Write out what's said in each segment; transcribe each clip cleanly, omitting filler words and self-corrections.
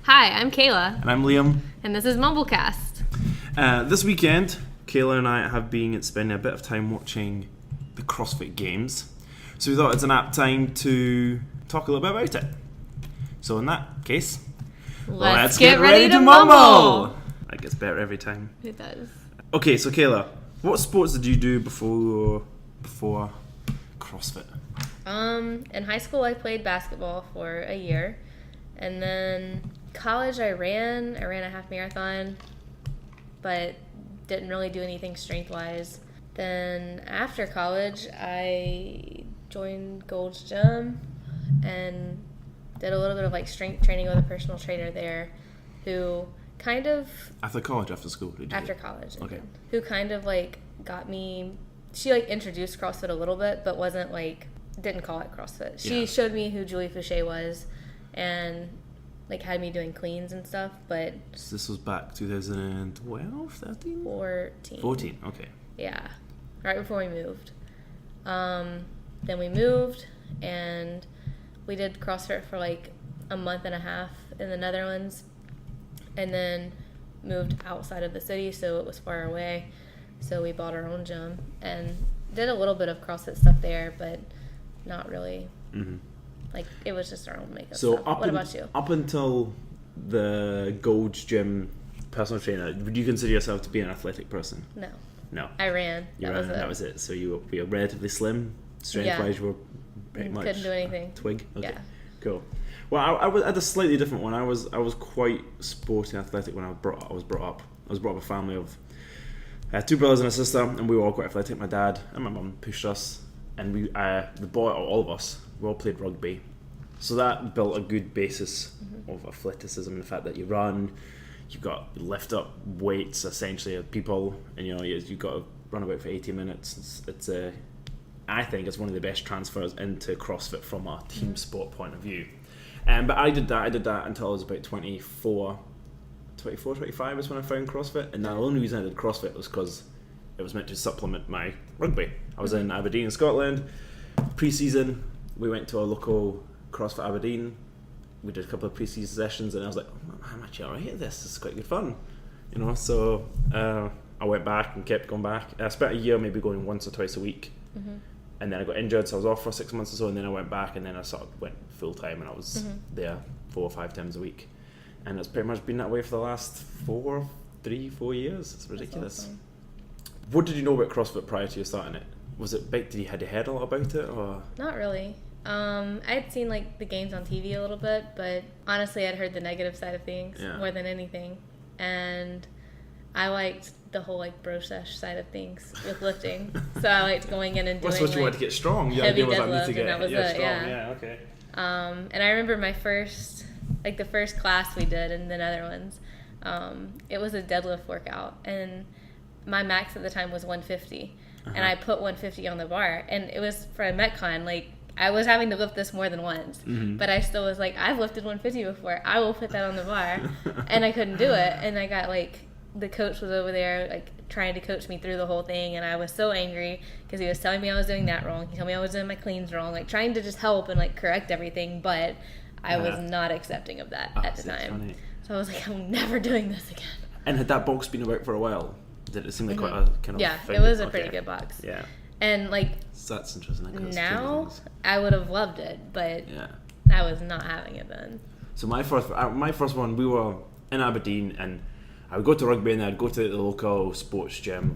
Hi, I'm Kayla. And I'm Liam. And this is MumbleCast. This weekend, Kayla and I have been spending a bit of time watching the CrossFit Games. So we thought it's an apt time to talk a little bit about it. So in that case, let's get ready to mumble! That gets better every time. It does. Okay, so Kayla, what sports did you do before CrossFit? In high school I played basketball for a year. And then college I ran a half marathon, but didn't really do anything strength-wise. Then after college, I joined Gold's Gym and did a little bit of like strength training with a personal trainer there, who kind of After college, after school? After college. Okay. Who kind of like got me. She like introduced CrossFit a little bit, but wasn't like didn't call it CrossFit. She showed me who Julie Fouché was, and like had me doing cleans and stuff. But so this was back 2012, 13? 14, okay. Yeah, right before we moved. Then we moved, and we did CrossFit for like a month and a half in the Netherlands, and then moved outside of the city, so it was far away. So we bought our own gym and did a little bit of CrossFit stuff there, but not really. Mm-hmm. Like, it was just our own makeup stuff. What about you? Up until the Gold's Gym personal trainer, would you consider yourself to be an athletic person? No. I ran. That was it. So you were relatively slim. Strength-wise, you were pretty much couldn't do anything. Twig. Okay. Yeah. Cool. Well, I had a slightly different one. I was quite sporty and athletic when I was brought up. I was brought up a family of two brothers and a sister, and we were all quite athletic. My dad and my mum pushed us, and all of us, we all played rugby. So that built a good basis of athleticism, and the fact that you run, you lift up weights essentially of people, and you've got to run about for 80 minutes. I think it's one of the best transfers into CrossFit from a team sport point of view. But I did that until I was about 24, 25 is when I found CrossFit, and the only reason I did CrossFit was because it was meant to supplement my rugby. I was in Aberdeen, Scotland, pre-season. We went to a local CrossFit Aberdeen. We did a couple of pre-season sessions, and I was like, I'm actually alright at this. This is quite good fun, So I went back and kept going back. I spent a year maybe going once or twice a week, and then I got injured, so I was off for 6 months or so, and then I went back, and then I sort of went full time, and I was there 4 or 5 times a week, and it's pretty much been that way for the last 4 years. It's ridiculous. Awesome. What did you know about CrossFit prior to you starting it? Was it big? Had you heard a lot about it, or not really? I'd seen like the games on TV a little bit, but honestly I'd heard the negative side of things more than anything, and I liked the whole like bro sesh side of things with lifting. So I liked going in and doing you wanted to get strong. Heavy deadlift, and that was it. Strong. Yeah, okay. And I remember my first class we did in the Netherlands. It was a deadlift workout, and my max at the time was 150, and I put 150 on the bar, and it was for a Metcon. Like, I was having to lift this more than once, but I still was like, I've lifted 150 before. I will put that on the bar, and I couldn't do it, and I got like, the coach was over there like trying to coach me through the whole thing, and I was so angry because he was telling me I was doing that wrong. He told me I was doing my cleans wrong, like trying to just help and like correct everything, but I was not accepting of that at the time. Funny. So I was like, I'm never doing this again. And had that box been about for a while? Did it seem like quite a kind of thing? It was a pretty good box. Yeah. And like, so that's interesting. Now I would have loved it, but I was not having it then. So my first one, we were in Aberdeen, and I would go to rugby, and then I'd go to the local sports gym,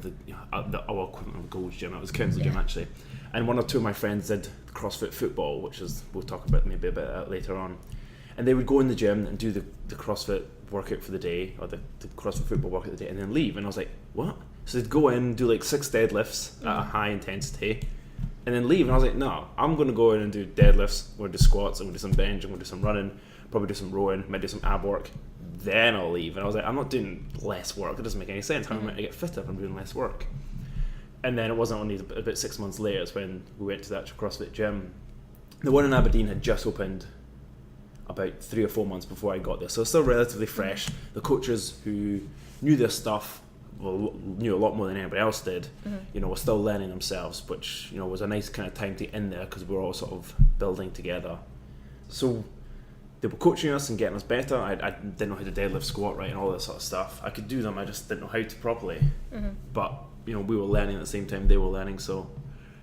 our equivalent of Gold's Gym. It was Council Gym actually, and one or two of my friends did CrossFit football, which is, we'll talk about maybe a bit later on. And they would go in the gym and do the CrossFit workout for the day, or the CrossFit football workout of the day, and then leave. And I was like, what? So they'd go in, do like 6 deadlifts at a high intensity, and then leave. And I was like, no, I'm going to go in and do deadlifts, I'm going to do squats, I'm going to do some bench, I'm going to do some running, probably do some rowing, might do some ab work, then I'll leave. And I was like, I'm not doing less work. It doesn't make any sense. How am I going to get fitter if I'm doing less work? And then it wasn't only about 6 months later, it's when we went to the actual CrossFit gym. The one in Aberdeen had just opened about 3 or 4 months before I got there, so it's still relatively fresh. The coaches who knew their stuff, knew a lot more than anybody else did, were still learning themselves, which was a nice kind of time to get in there, because we were all sort of building together. So they were coaching us and getting us better. I didn't know how to deadlift, squat right, and all that sort of stuff. I could do them, I just didn't know how to properly. But we were learning at the same time they were learning, so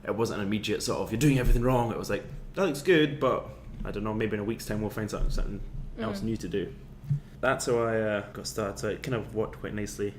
it wasn't an immediate sort of, you're doing everything wrong. It was like, that looks good, but I don't know, maybe in a week's time we'll find something else new to do. That's how I got started. So it kind of worked quite nicely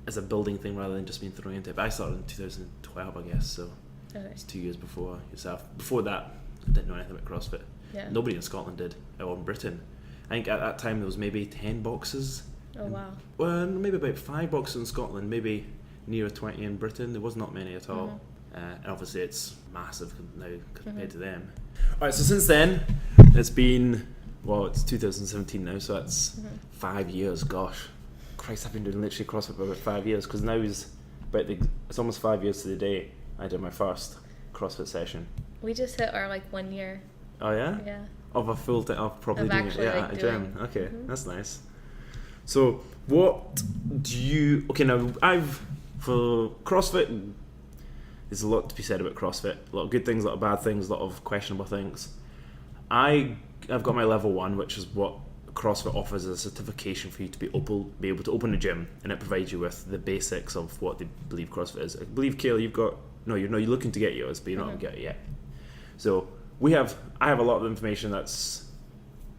as a building thing rather than just being thrown into it. But I started in 2012, I guess, so it's 2 years before yourself. Before that, I didn't know anything about CrossFit. Yeah. Nobody in Scotland did, or in Britain. I think at that time there was maybe 10 boxes. Oh, wow. Well, maybe about 5 boxes in Scotland, maybe near 20 in Britain. There was not many at all. And obviously it's massive now compared to them. Alright, so since then, it's been, it's 2017 now, so that's 5 years. Gosh, Christ, I've been doing literally CrossFit for about 5 years, because now it's almost 5 years to the day I did my first CrossFit session. We just hit our 1 year. Oh yeah? Yeah. Of a full time, of probably doing it at a gym. Okay, that's nice. So what do you, for CrossFit, there's a lot to be said about CrossFit. A lot of good things, a lot of bad things, a lot of questionable things. I've got my level 1, which is what CrossFit offers as a certification for you to be able to open a gym, and it provides you with the basics of what they believe CrossFit is. I believe, Kayla, you're looking to get yours, but you're not going to get it yet. So I have a lot of information that's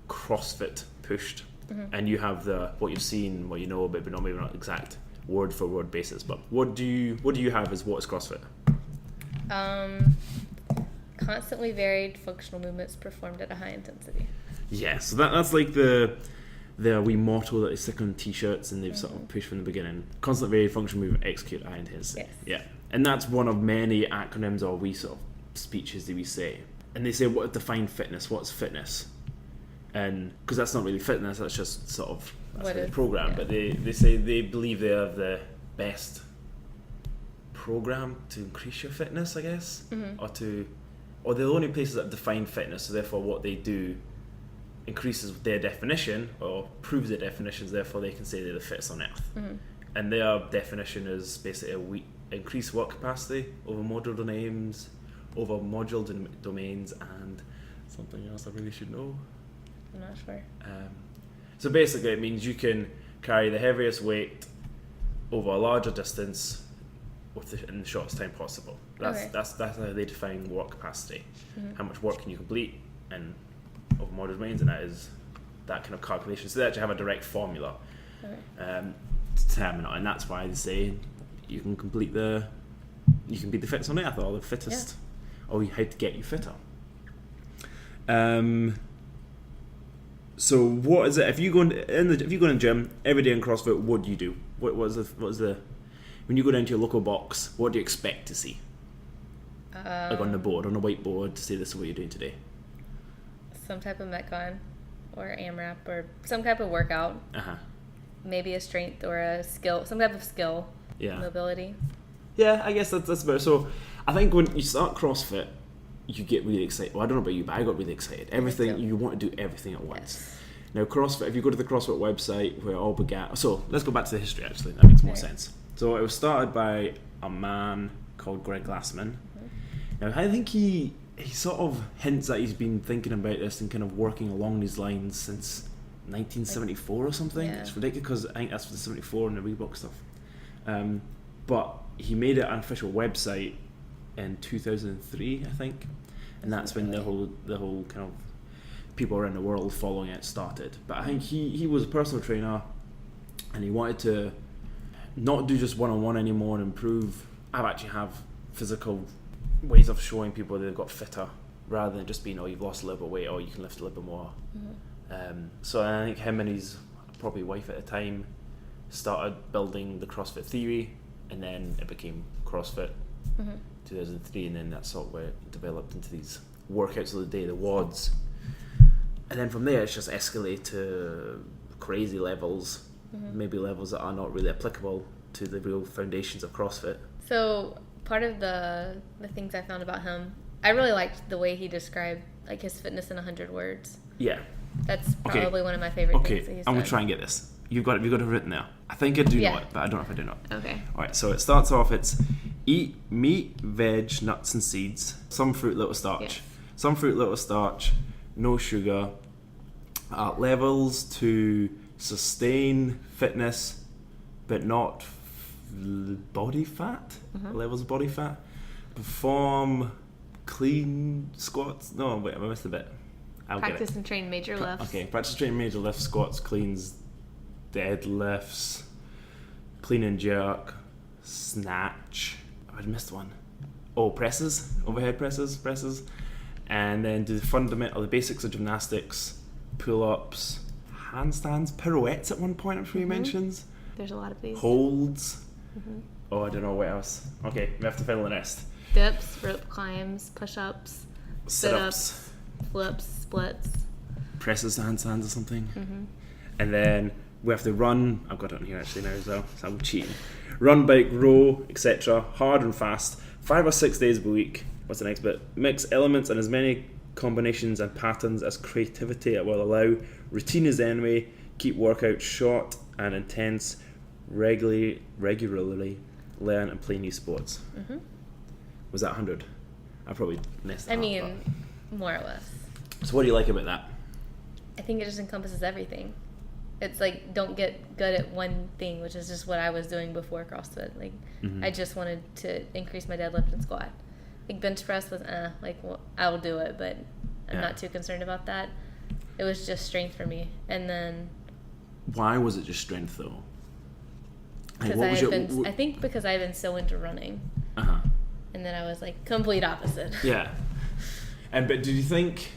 CrossFit pushed, and you have what you've seen, what you know about, but maybe not exact word for word basis. But what do you have as what is CrossFit? Constantly varied functional movements performed at a high intensity. Yeah, so that's like the wee motto that they stick on t-shirts, and they've sort of pushed from the beginning. Constant varied functional movement execute at high intensity. Yes. Yeah, and that's one of many acronyms or wee sort of speeches that we say. And they say, what define fitness? What's fitness? And because that's not really fitness, that's just sort of the program. Yeah. But they say they believe they have the best program to increase your fitness, I guess, or they're the only places that define fitness. So therefore, what they do increases their definition or proves their definitions. Therefore, they can say they're the fittest on earth. And their definition is basically increased work capacity over module domains, and something else I really should know. I'm not sure. So basically it means you can carry the heaviest weight over a larger distance in the shortest time possible. That's how they define work capacity. How much work can you complete and over module domains, and that is that kind of calculation. So they actually have a direct formula to determine it, and that's why they say you can be the fittest on earth, or the fittest, or how to get you fitter. So what is it? If you go in the gym every day in CrossFit, what do you do? What is the when you go down to your local box, what do you expect to see? Like on the board, on a whiteboard, to say this is what you're doing today. Some type of Metcon or AMRAP or some type of workout. Maybe a strength or a skill, some type of skill. Yeah. Mobility. Yeah, I guess that's about it. So I think when you start CrossFit, you get really excited. Well, I don't know about you, but I got really excited. You want to do everything at once. Yes. Now CrossFit, if you go to the CrossFit website where it all began, so let's go back to the history actually, that makes more sense. So it was started by a man called Greg Glassman. Now I think he sort of hints that he's been thinking about this and kind of working along these lines since 1974 or something. Yeah. It's ridiculous because I think that's for the 74 and the Reebok stuff. But he made it an official website in 2003, I think, and that's when the whole kind of people around the world following it started. But I think he was a personal trainer, and he wanted to not do just one-on-one anymore and improve. I actually have physical ways of showing people they've got fitter, rather than just being, you've lost a little bit of weight, or you can lift a little bit more. So I think him and his probably wife at the time started building the CrossFit theory, and then it became CrossFit 2003, and then that's sort of where it developed into these workouts of the day, the WODs, and then from there it's just escalated to crazy levels, maybe levels that are not really applicable to the real foundations of CrossFit. So part of the things I found about him, I really liked the way he described like his fitness in 100 words. Yeah, that's probably one of my favorite things that he's I'm gonna try and get this. You've got it written there. I think I do know it, but I don't know if I do not. Okay. Alright, so it starts off, it's eat meat, veg, nuts and seeds, some fruit, little starch. Some fruit, little starch, no sugar, levels to sustain fitness, but not body fat. Levels of body fat. Perform clean squats. No, wait, I missed a bit. Practice and train major lifts. Okay, practice, train major lifts, squats, cleans, deadlifts, clean and jerk, snatch. I missed one. Oh, presses, overhead presses, and then do the basics of gymnastics, pull-ups, handstands, pirouettes at one point. I'm sure he mentions. There's a lot of these. Holds. Oh, I don't know what else. Okay, we have to fill in the rest. Dips, rope climbs, push-ups, Sit-ups, flips, splits, presses, handstands or something. And then we have to run. I've got it on here actually now as well, so I'm cheating. Run, bike, row, etc. Hard and fast. 5 or 6 days a week. What's the next bit? Mix elements and as many combinations and patterns as creativity will allow. Routine is the enemy. Keep workouts short and intense. Regularly learn and play new sports. Was that 100? I probably missed that. I mean, more or less. So what do you like about that? I think it just encompasses everything. It's like, don't get good at one thing, which is just what I was doing before CrossFit. Like, I just wanted to increase my deadlift and squat. Like, bench press was, well, I will do it, but I'm not too concerned about that. It was just strength for me. And then... Why was it just strength, though? Because I think because I've been so into running. And then I was like, complete opposite. Yeah. But did you think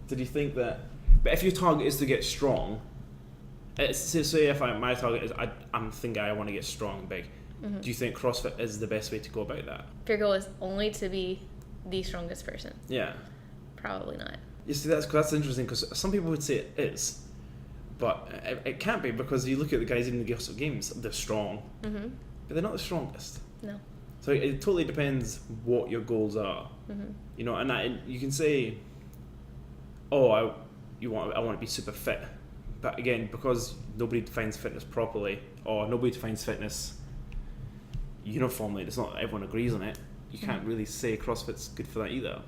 that... But if your target is to get strong... say if my target is I'm thinking I want to get strong and big. Do you think CrossFit is the best way to go about that? If your goal is only to be the strongest person, probably not. You see, that's interesting because some people would say it is, but it can't be because you look at the guys in the CrossFit Games, they're strong, but they're not the strongest. No. So it totally depends what your goals are. You know, and you can say, oh, I want to be super fit. But again, because nobody defines fitness properly, or nobody defines fitness uniformly, it's not everyone agrees on it, you can't really say CrossFit's good for that either.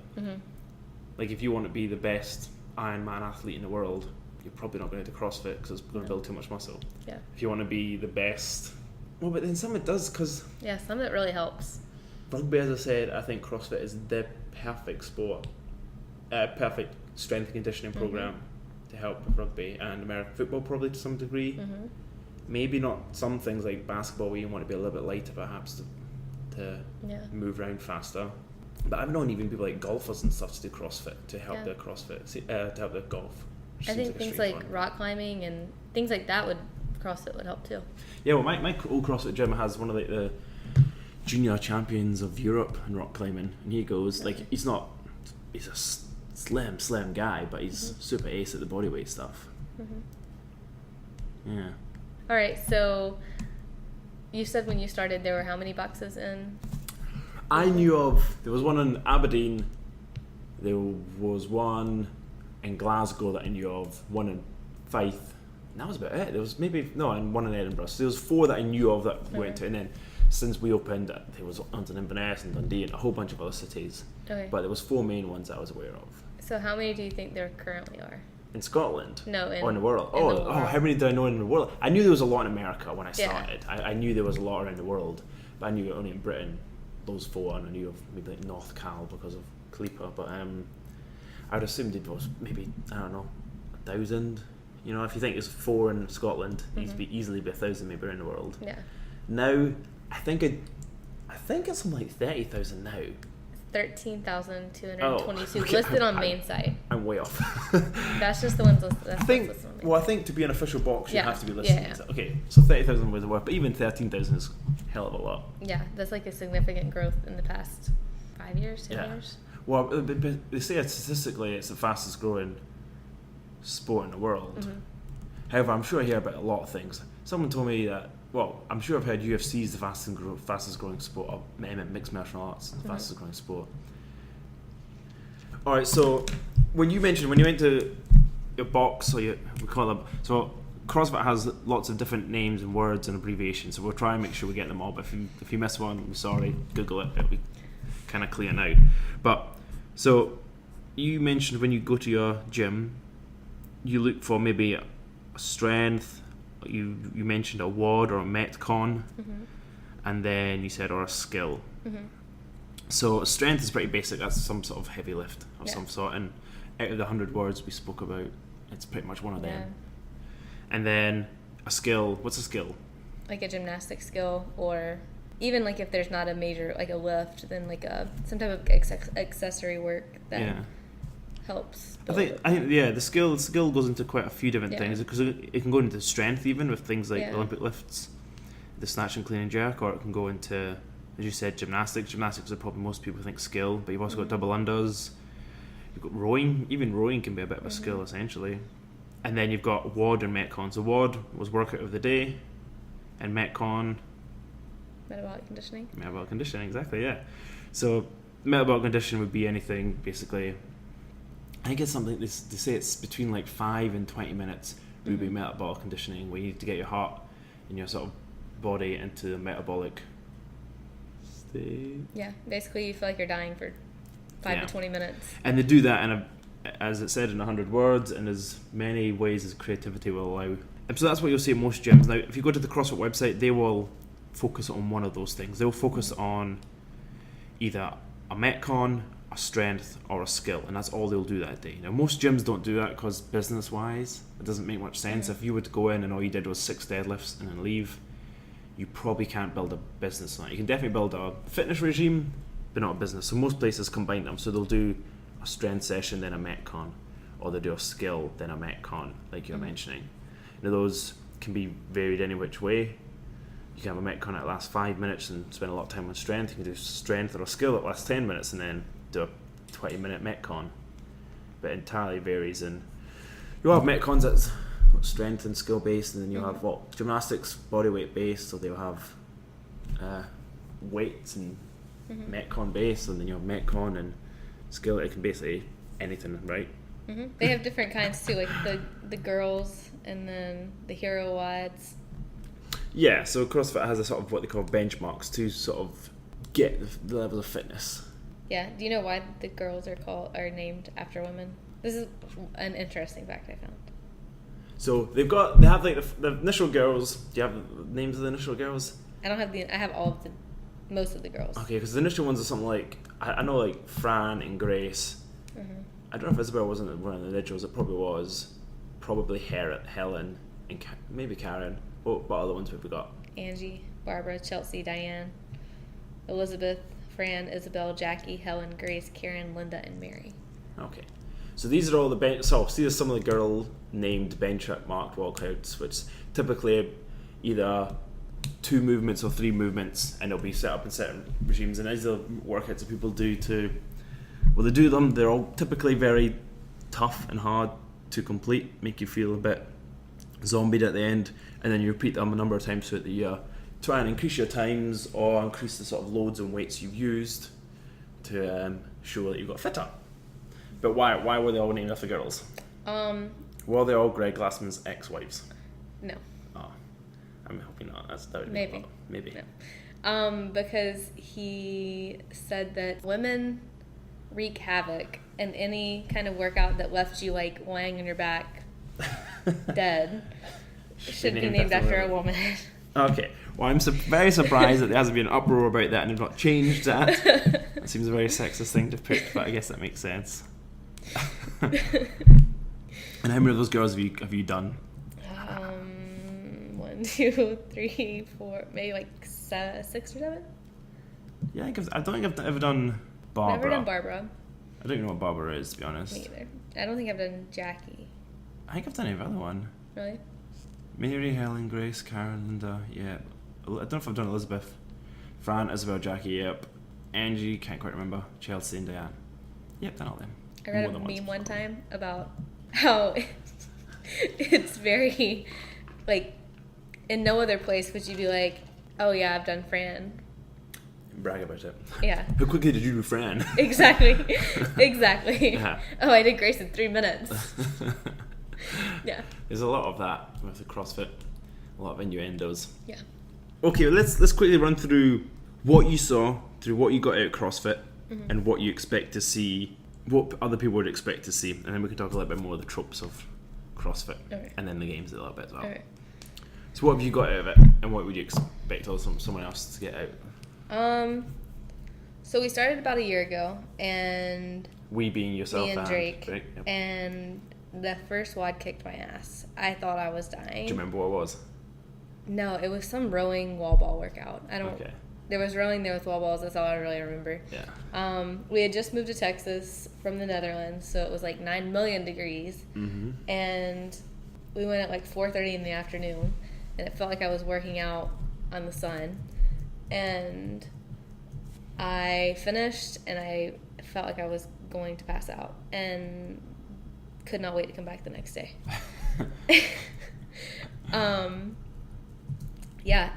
Like, if you want to be the best Ironman athlete in the world, you're probably not going to do CrossFit because it's going to build too much muscle. Yeah. If you want to be the best... Well, but then some it does, because... Yeah, some of it really helps. Rugby, as I said, I think CrossFit is the perfect sport. Perfect strength and conditioning program to help with rugby, and American football probably to some degree. Maybe not some things like basketball where you want to be a little bit lighter perhaps to move around faster. But I've known even people like golfers and stuff to do CrossFit to help their CrossFit, to help their golf. I think things like rock climbing and things like that CrossFit would help too. Yeah, well, my old CrossFit gym has one of the junior champions of Europe in rock climbing, and he goes he's a slim guy, but he's super ace at the bodyweight stuff. Yeah. All right, so you said when you started there were how many boxes in? I knew of, there was one in Aberdeen, there was one in Glasgow that I knew of, one in Fife, and that was about it. There was and one in Edinburgh. So there was 4 that I knew of that we went to, and then since we opened, there was ones in Inverness and Dundee and a whole bunch of other cities. Okay. But there was 4 main ones that I was aware of. So how many do you think there currently are? In Scotland? No, in the world. How many do I know in the world? I knew there was a lot in America when I started. I knew there was a lot around the world, but I knew only in Britain, those 4, and I knew of maybe like North Cal because of Kalipa, but I would assume there was maybe, I don't know, 1,000. You know, if you think it's 4 in Scotland, easily be 1,000 maybe around the world. Yeah. Now, I think it's something like 30,000 now. 13,222 listed on main site. I'm way off. That's just the ones listed. I think to be an official box, you have to be listed. Yeah. Okay, so 30,000 was the word, but even 13,000 is a hell of a lot. Yeah, that's like a significant growth in the past 5 years, 10 years. Well, they say statistically it's the fastest growing sport in the world. However, I'm sure I hear about a lot of things. Someone told me that, well, I'm sure I've heard UFC is the fastest growing sport, or mixed martial arts, the fastest growing sport. Alright, so when you went to your box, or we call them, so CrossFit has lots of different names and words and abbreviations, so we'll try and make sure we get them all, but if you miss one, I'm sorry, Google it, it'll be kind of clear now. But, so, you mentioned when you go to your gym, you look for maybe a strength. You mentioned a WOD or a Metcon, and then you said or a skill. So strength is pretty basic. That's some sort of heavy lift of some sort, and out of the 100 words we spoke about, it's pretty much one of them. And then a skill. What's a skill? Like a gymnastic skill, or even like if there's not a major, like a lift, then like some type of accessory work that helps. I think the skill goes into quite a few different things, because it can go into strength even with things like Olympic lifts, the snatch and clean and jerk, or it can go into, as you said, gymnastics. Gymnastics are probably most people think skill, but you've also got double unders. You've got rowing. Even rowing can be a bit of a skill essentially. And then you've got WOD and Metcon. So WOD was workout of the day, and Metcon, metabolic conditioning. Metabolic conditioning, exactly, yeah. So metabolic conditioning would be anything, basically. I think it's something, they say it's between like 5 and 20 minutes would be metabolic conditioning, where you need to get your heart and your sort of body into the metabolic state. Yeah, basically you feel like you're dying for 5 to 20 minutes. And they do that as it said, in 100 words, and as many ways as creativity will allow. And so that's what you'll see in most gyms. Now, if you go to the CrossFit website, they will focus on one of those things. They'll focus on either a Metcon, a strength, or a skill, and that's all they'll do that day. Now, most gyms don't do that because business-wise, it doesn't make much sense. If you were to go in and all you did was 6 deadlifts and then leave, you probably can't build a business on that. You can definitely build a fitness regime, but not a business. So most places combine them. So they'll do a strength session, then a Metcon, or they'll do a skill, then a Metcon, like you're mentioning. Now, those can be varied any which way. You can have a Metcon that lasts 5 minutes and spend a lot of time on strength. You can do strength or a skill that lasts 10 minutes and then do a 20-minute Metcon. But it entirely varies. And you'll have Metcons that's strength and skill based, and then you'll have gymnastics body weight based, so they'll have weights and Metcon based, and then you'll have Metcon and skill. It can basically anything, right? They have different kinds too, like the girls and then the hero WODs. Yeah, so CrossFit has a sort of what they call benchmarks to sort of get the level of fitness. Yeah. Do you know why the girls are named after women? This is an interesting fact I found. So they have like the initial girls. Do you have the names of the initial girls? I don't have I have most of the girls. Okay, because the initial ones are something like, I know like Fran and Grace. I don't know if Isabel wasn't one of the initials. It probably was. Probably Helen and maybe Karen. What other ones have we got? Angie, Barbara, Chelsea, Diane, Elizabeth, Fran, Isabel, Jackie, Helen, Grace, Karen, Linda, and Mary. Okay. So these are all the these are some of the girl named bench marked walkouts, which typically either 2 movements or 3 movements, and they'll be set up in certain regimes. And these are workouts that people do they do them. They're all typically very tough and hard to complete, make you feel a bit zombied at the end, and then you repeat them a number of times throughout the year. Try and increase your times or increase the sort of loads and weights you've used to show that you've got fitter. But why were they all named after girls? Were they all Greg Glassman's ex-wives? No. Oh, I'm hoping not. That would maybe. Maybe. No. Because he said that women wreak havoc, and any kind of workout that left you like laying on your back dead should be named after a woman. Okay. Well, I'm very surprised that there hasn't been an uproar about that and they've not changed that. That seems a very sexist thing to put, but I guess that makes sense. And how many of those girls have you done? 1, 2, 3, 4, maybe like 6 or 7. Yeah, I don't think I've ever done Barbara. Never done Barbara. I don't even know what Barbara is, to be honest. Me either. I don't think I've done Jackie. I think I've done every other one. Really? Mary, Helen, Grace, Karen, Linda, yeah. I don't know if I've done Elizabeth. Fran, Isabel, Jackie, yep. Angie, can't quite remember. Chelsea and Diane. Yep, done all them. I read a meme one time about how it's very, like, in no other place would you be like, oh yeah, I've done Fran. Brag about it. Yeah. How quickly did you do Fran? Exactly. Exactly. Yeah. Oh, I did Grace in 3 minutes. Yeah. There's a lot of that with the CrossFit. A lot of innuendos. Yeah. Okay, let's quickly run through what you saw, through what you got out of CrossFit, and what you expect to see, what other people would expect to see, and then we can talk a little bit more of the tropes of CrossFit, Okay. and then the games a little bit as well. Okay. So what have you got out of it, and what would you expect someone else to get out? So we started about a year ago, and We being yourself me and Drake, Drake. Yep. and the first WOD kicked my ass. I thought I was dying. Do you remember what it was? No, it was some rowing wall ball workout. Okay. There was rowing there with wall balls. That's all I really remember. Yeah. We had just moved to Texas from the Netherlands, so it was like 9 million degrees. Mm-hmm. And we went at like 4:30 in the afternoon, and it felt like I was working out on the sun. And I finished, and I felt like I was going to pass out, and could not wait to come back the next day. Yeah,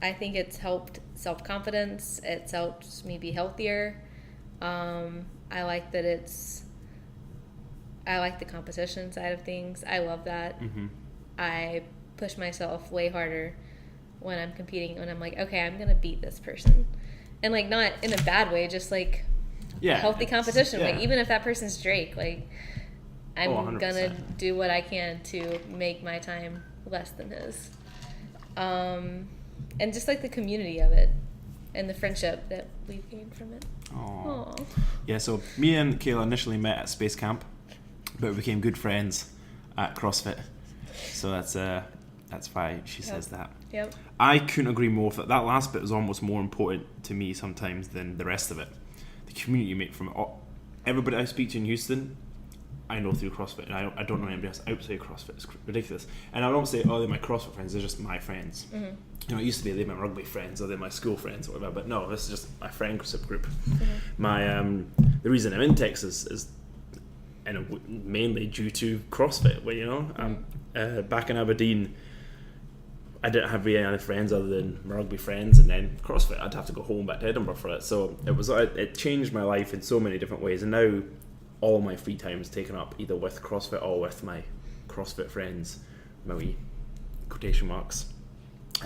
I think it's helped self-confidence. It's helped me be healthier. I like the competition side of things. I love that. Mm-hmm. I push myself way harder when I'm competing, when I'm like, okay, I'm going to beat this person. And like, not in a bad way, just like healthy competition. Yeah. Like, even if that person's Drake, like, I'm going to 100%. do what I can to make my time less than his. And just like the community of it and the friendship that we've gained from it. Aww. Yeah, so me and Kayla initially met at Space Camp, but we became good friends at CrossFit. So that's why she says that. Yep. I couldn't agree more with it. That last bit was almost more important to me sometimes than the rest of it. The community you make from it. Everybody I speak to in Houston, I know through CrossFit, and I don't know anybody else outside CrossFit. It's ridiculous. And I don't say, oh, they're my CrossFit friends, they're just my friends. Mm-hmm. You know, it used to be they're my rugby friends or they're my school friends or whatever, but no, this is just my friendship group. Mm-hmm. The reason I'm in Texas is mainly due to CrossFit. Where, you know, back in Aberdeen, I didn't have really any friends other than my rugby friends, and then CrossFit, I'd have to go home back to Edinburgh for it. So it changed my life in so many different ways, and now all my free time is taken up either with CrossFit or with my CrossFit friends, my wee quotation marks.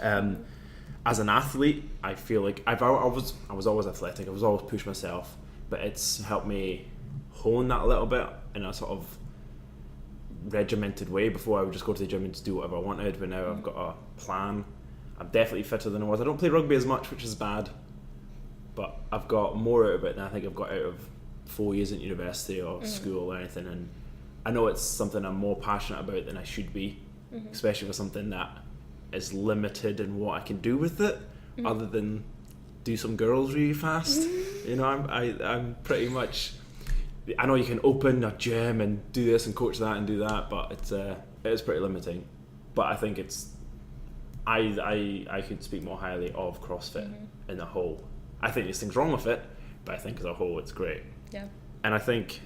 As an athlete, I feel like I was always athletic. I was always pushing myself, but it's helped me hone that a little bit in a sort of regimented way. Before I would just go to the gym and just do whatever I wanted, but now I've got a plan. I'm definitely fitter than I was. I don't play rugby as much, which is bad, but I've got more out of it than I think I've got out of 4 years at university or school or anything, and I know it's something I'm more passionate about than I should be, especially for something that is limited in what I can do with it, other than do some girls really fast. You know, I'm pretty much, I know you can open a gym and do this and coach that and do that, but it is pretty limiting. But I think I could speak more highly of CrossFit in a whole. I think there's things wrong with it, but I think as a whole it's great. Yeah. And I think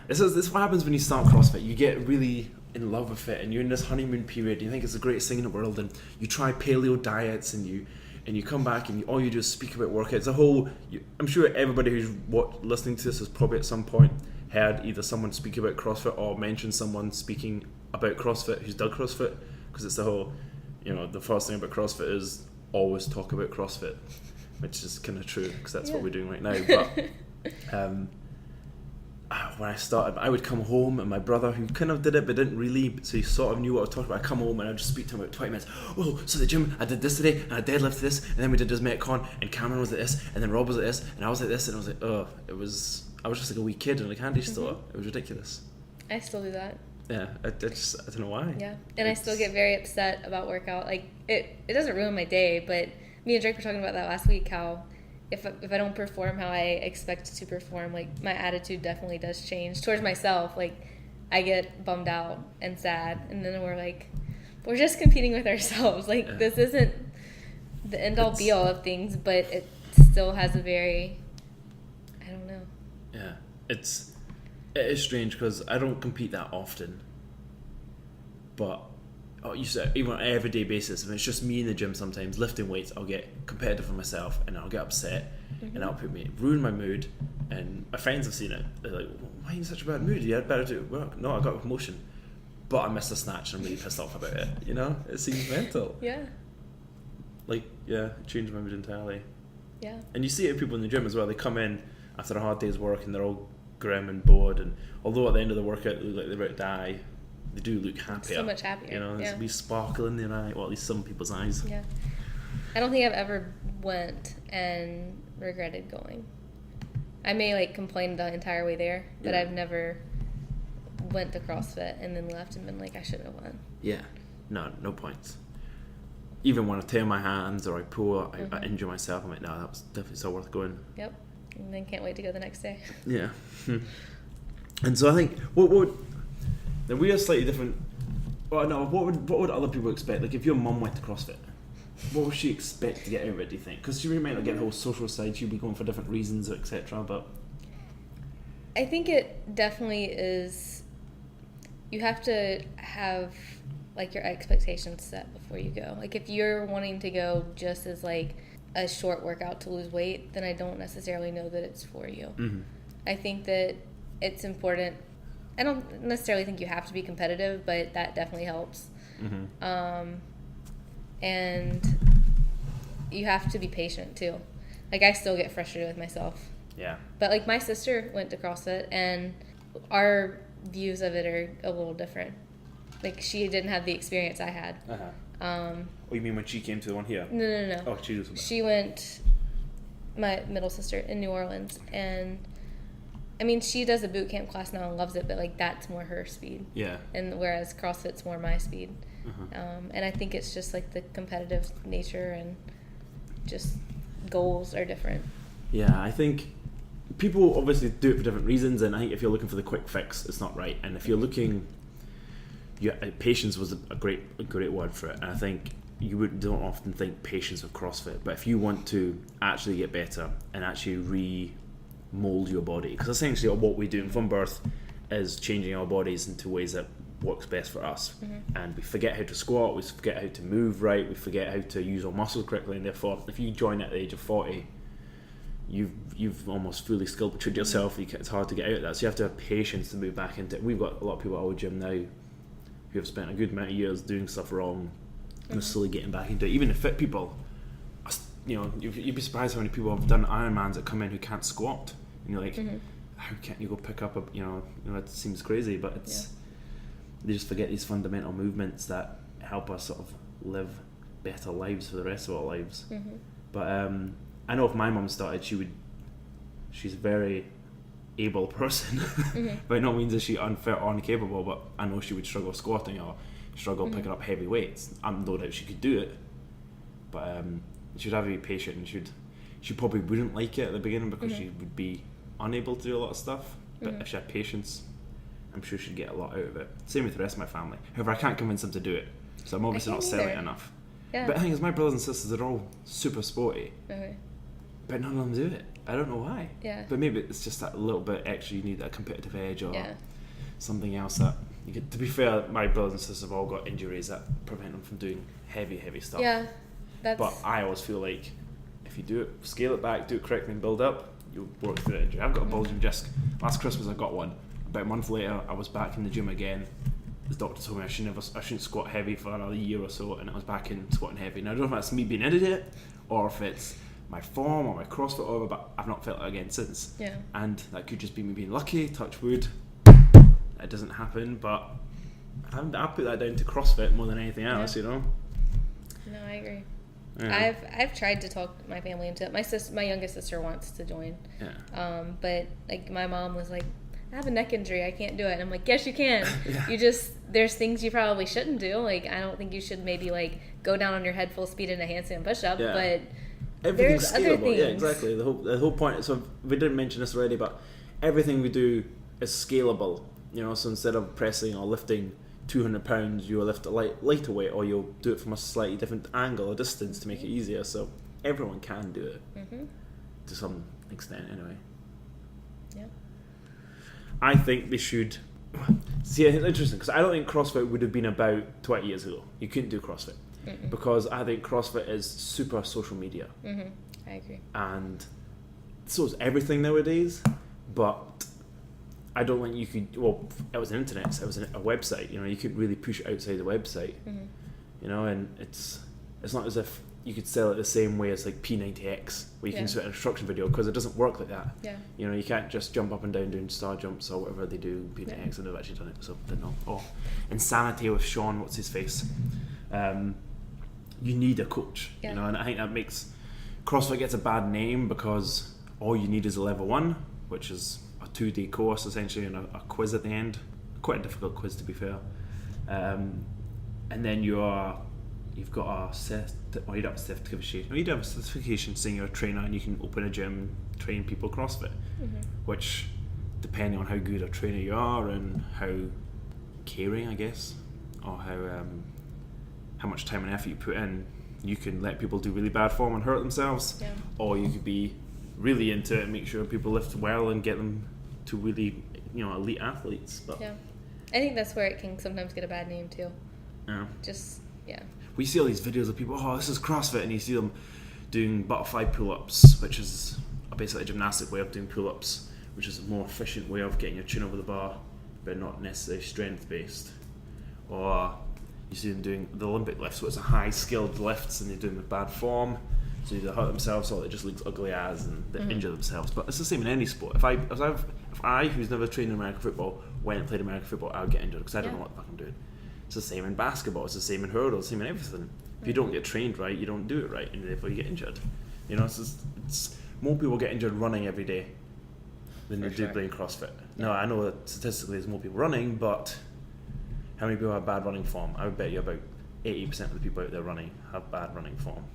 this is what happens when you start CrossFit. You get really in love with it, and you're in this honeymoon period. You think it's the greatest thing in the world, and you try paleo diets, and you come back, and all you do is speak about workouts. It's a whole. I'm sure everybody who's listening to this has probably at some point heard either someone speak about CrossFit or mention someone speaking about CrossFit who's done CrossFit, because it's the whole. You know, the first thing about CrossFit is always talk about CrossFit, which is kind of true because that's what we're doing right now. But when I started, I would come home, and my brother, who kind of did it but didn't really, so he sort of knew what I was talking about, I'd come home and I'd just speak to him about 20 minutes. Oh, so the gym, I did this today, and I deadlifted this, and then we did this Metcon, and Cameron was like this, and then Rob was like this, and I was like this, and I was like, I was just like a wee kid in a candy store. It was ridiculous. I still do that. Yeah, I don't know why. Yeah, and I still get very upset about workout. Like, it doesn't ruin my day, but me and Drake were talking about that last week, how if I don't perform how I expect to perform, like, my attitude definitely does change towards myself. Like, I get bummed out and sad, and then we're just competing with ourselves. Like, this isn't the end-all be-all of things, but it still has a very, I don't know. Yeah, it is strange because I don't compete that often, but you said even on an everyday basis, if it's just me in the gym sometimes lifting weights, I'll get competitive for myself and I'll get upset and that'll ruin my mood. And my friends have seen it. They're like, why are you in such a bad mood? You had better do work. No, I got a promotion, but I missed a snatch and I'm really pissed off about it. You know, it seems mental. Yeah. Like, yeah, it changed my mood entirely. Yeah. And you see it in people in the gym as well. They come in after a hard day's work and they're all grim and bored, and although at the end of the workout they look like they're about to die, they do look happier. So much happier. You know, there's a wee sparkle in their eye, well, at least some people's eyes. Yeah. I don't think I've ever went and regretted going. I may like complain the entire way there, but I've never went to CrossFit and then left and been like, I shouldn't have went. Yeah. No points. Even when I tear my hands or I pull, I injure myself, I'm like, no, that was definitely so worth going. Yep. And then can't wait to go the next day. Yeah. And so I think, what would, then we are slightly different. Well, no, what would other people expect? Like if your mum went to CrossFit, what would she expect to get out of it, do you think? Because she might not get the whole social side, she'd be going for different reasons, etc. But I think it definitely is, you have to have like your expectations set before you go. Like if you're wanting to go just as like a short workout to lose weight, then I don't necessarily know that it's for you. Mm-hmm. I think that it's important. I don't necessarily think you have to be competitive, but that definitely helps. Mm-hmm. And you have to be patient too. Like I still get frustrated with myself. Yeah. But like my sister went to CrossFit and our views of it are a little different. Like she didn't have the experience I had. Oh, you mean when she came to the one here? No. Oh, she was. She went, my middle sister, in New Orleans, and I mean she does a boot camp class now and loves it, but like that's more her speed. Yeah. And whereas CrossFit's more my speed. And I think it's just like the competitive nature and just goals are different. Yeah, I think people obviously do it for different reasons, and I think if you're looking for the quick fix, it's not right. And if you're looking, patience was a great word for it. And I think don't often think patience with CrossFit, but if you want to actually get better and actually re-mold your body, because essentially what we do from birth is changing our bodies into ways that works best for us. Mm-hmm. And we forget how to squat, we forget how to move right, we forget how to use our muscles correctly, and therefore if you join at the age of 40, you've almost fully sculptured yourself. It's hard to get out of that, so you have to have patience to move back into it. We've got a lot of people at our gym now who have spent a good amount of years doing stuff wrong and slowly getting back into it. Even the fit people, you know, you'd be surprised how many people have done Ironmans that come in who can't squat, and you're like, how can't you go pick up a, you know, it seems crazy, but it's they just forget these fundamental movements that help us sort of live better lives for the rest of our lives. Mm-hmm. But I know if my mum started, she's a very able person. By no means is she unfit or incapable, but I know she would struggle squatting or struggle picking up heavy weights. I'm no doubt she could do it, but she'd have to be patient, and she probably wouldn't like it at the beginning because she would be unable to do a lot of stuff. But if she had patience, I'm sure she'd get a lot out of it. Same with the rest of my family. However, I can't convince them to do it, so I'm obviously not selling it enough. Yeah. But the thing is, my brothers and sisters are all super sporty, but none of them do it. I don't know why. Yeah. But maybe it's just that little bit extra. You need that competitive edge or something else that you get. To be fair, my brothers and sisters have all got injuries that prevent them from doing heavy stuff. Yeah. But I always feel like if you do it, scale it back, do it correctly, and build up, you'll work through the injury. I've got a bulging disc. Last Christmas I got one. About a month later, I was back in the gym again. The doctor told me I shouldn't squat heavy for another year or so, and I was back in squatting heavy. Now I don't know if that's me being an idiot or if it's my form or my CrossFit or whatever, but I've not felt it again since. Yeah. And that could just be me being lucky, touch wood. That doesn't happen, but I put that down to CrossFit more than anything else, you know? No, I agree. Yeah. I've tried to talk my family into it. My youngest sister wants to join. Yeah. But like my mom was like, I have a neck injury, I can't do it. And I'm like, yes, you can. There's things you probably shouldn't do. Like, I don't think you should maybe like go down on your head full speed in a handstand push-up, but there's other things. Yeah, exactly. The whole point, so we didn't mention this already, but everything we do is scalable, you know, so instead of pressing or lifting 200 pounds, you'll lift a lighter weight, or you'll do it from a slightly different angle or distance to make it easier, so everyone can do it to some extent anyway. Yeah. I think they should see, it's interesting because I don't think CrossFit would have been about 20 years ago. You couldn't do CrossFit because I think CrossFit is super social media. I agree. And so is everything nowadays, but I don't think you could, well, it was an internet, so it was a website, you know, you could really push it outside the website, you know, and it's not as if you could sell it the same way as like P90X, where you can set an instruction video, because it doesn't work like that. Yeah. You know, you can't just jump up and down doing star jumps or whatever they do in P90X, and they've actually done it, so I don't know. Oh, Insanity with Sean, what's his face? You need a coach, you know, and I think that makes CrossFit gets a bad name because all you need is a level 1, which is a 2-day course essentially, and a quiz at the end. Quite a difficult quiz, to be fair. And then you've got a you don't have a certification. You do have a certification saying you're a trainer and you can open a gym, train people CrossFit, which, depending on how good a trainer you are and how caring, I guess, or how much time and effort you put in, you can let people do really bad form and hurt themselves, or you could be really into it and make sure people lift well and get them to really, you know, elite athletes. But I think that's where it can sometimes get a bad name too. We see all these videos of people, oh, this is CrossFit, and you see them doing butterfly pull-ups, which is basically a gymnastic way of doing pull-ups, which is a more efficient way of getting your chin over the bar, but not necessarily strength-based. Or you see them doing the Olympic lifts, so it's a high-skilled lifts, and they're doing with bad form, so they hurt themselves, or it just looks ugly as, and they injure themselves. But it's the same in any sport. If I, who's never trained in American football, went and played American football, I would get injured because I don't know what the fuck I'm doing. It's the same in basketball, it's the same in hurdles, it's the same in everything. If you don't get trained right, you don't do it right, and therefore you get injured. You know, it's more people get injured running every day than they do playing CrossFit. No, I know that statistically there's more people running, but how many people have bad running form? I would bet you about 80% of the people out there running have bad running form.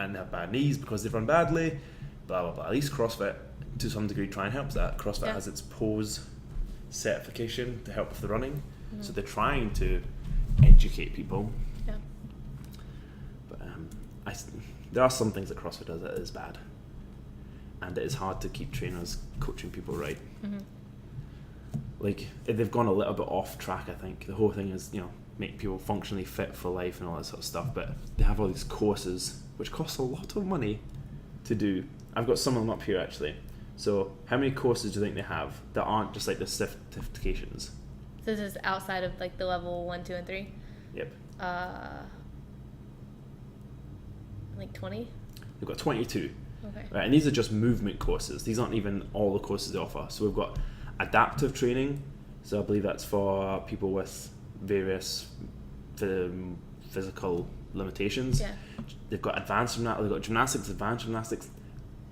And they have bad knees because they've run badly, blah, blah, blah. At least CrossFit, to some degree, try and helps that. CrossFit has its pose certification to help with the running. So they're trying to educate people. But there are some things that CrossFit does that is bad. And it is hard to keep trainers coaching people right. Like, they've gone a little bit off track, I think. The whole thing is, you know, make people functionally fit for life and all that sort of stuff, but they have all these courses which cost a lot of money to do. I've got some of them up here actually. So how many courses do you think they have that aren't just like the certifications? So this is outside of like the level 1, 2, and 3? Yep. Like 20? We've got 22. Okay. Right, and these are just movement courses. These aren't even all the courses they offer. So we've got adaptive training. So I believe that's for people with various physical limitations. They've got advanced gymnastics, they've got gymnastics, advanced gymnastics,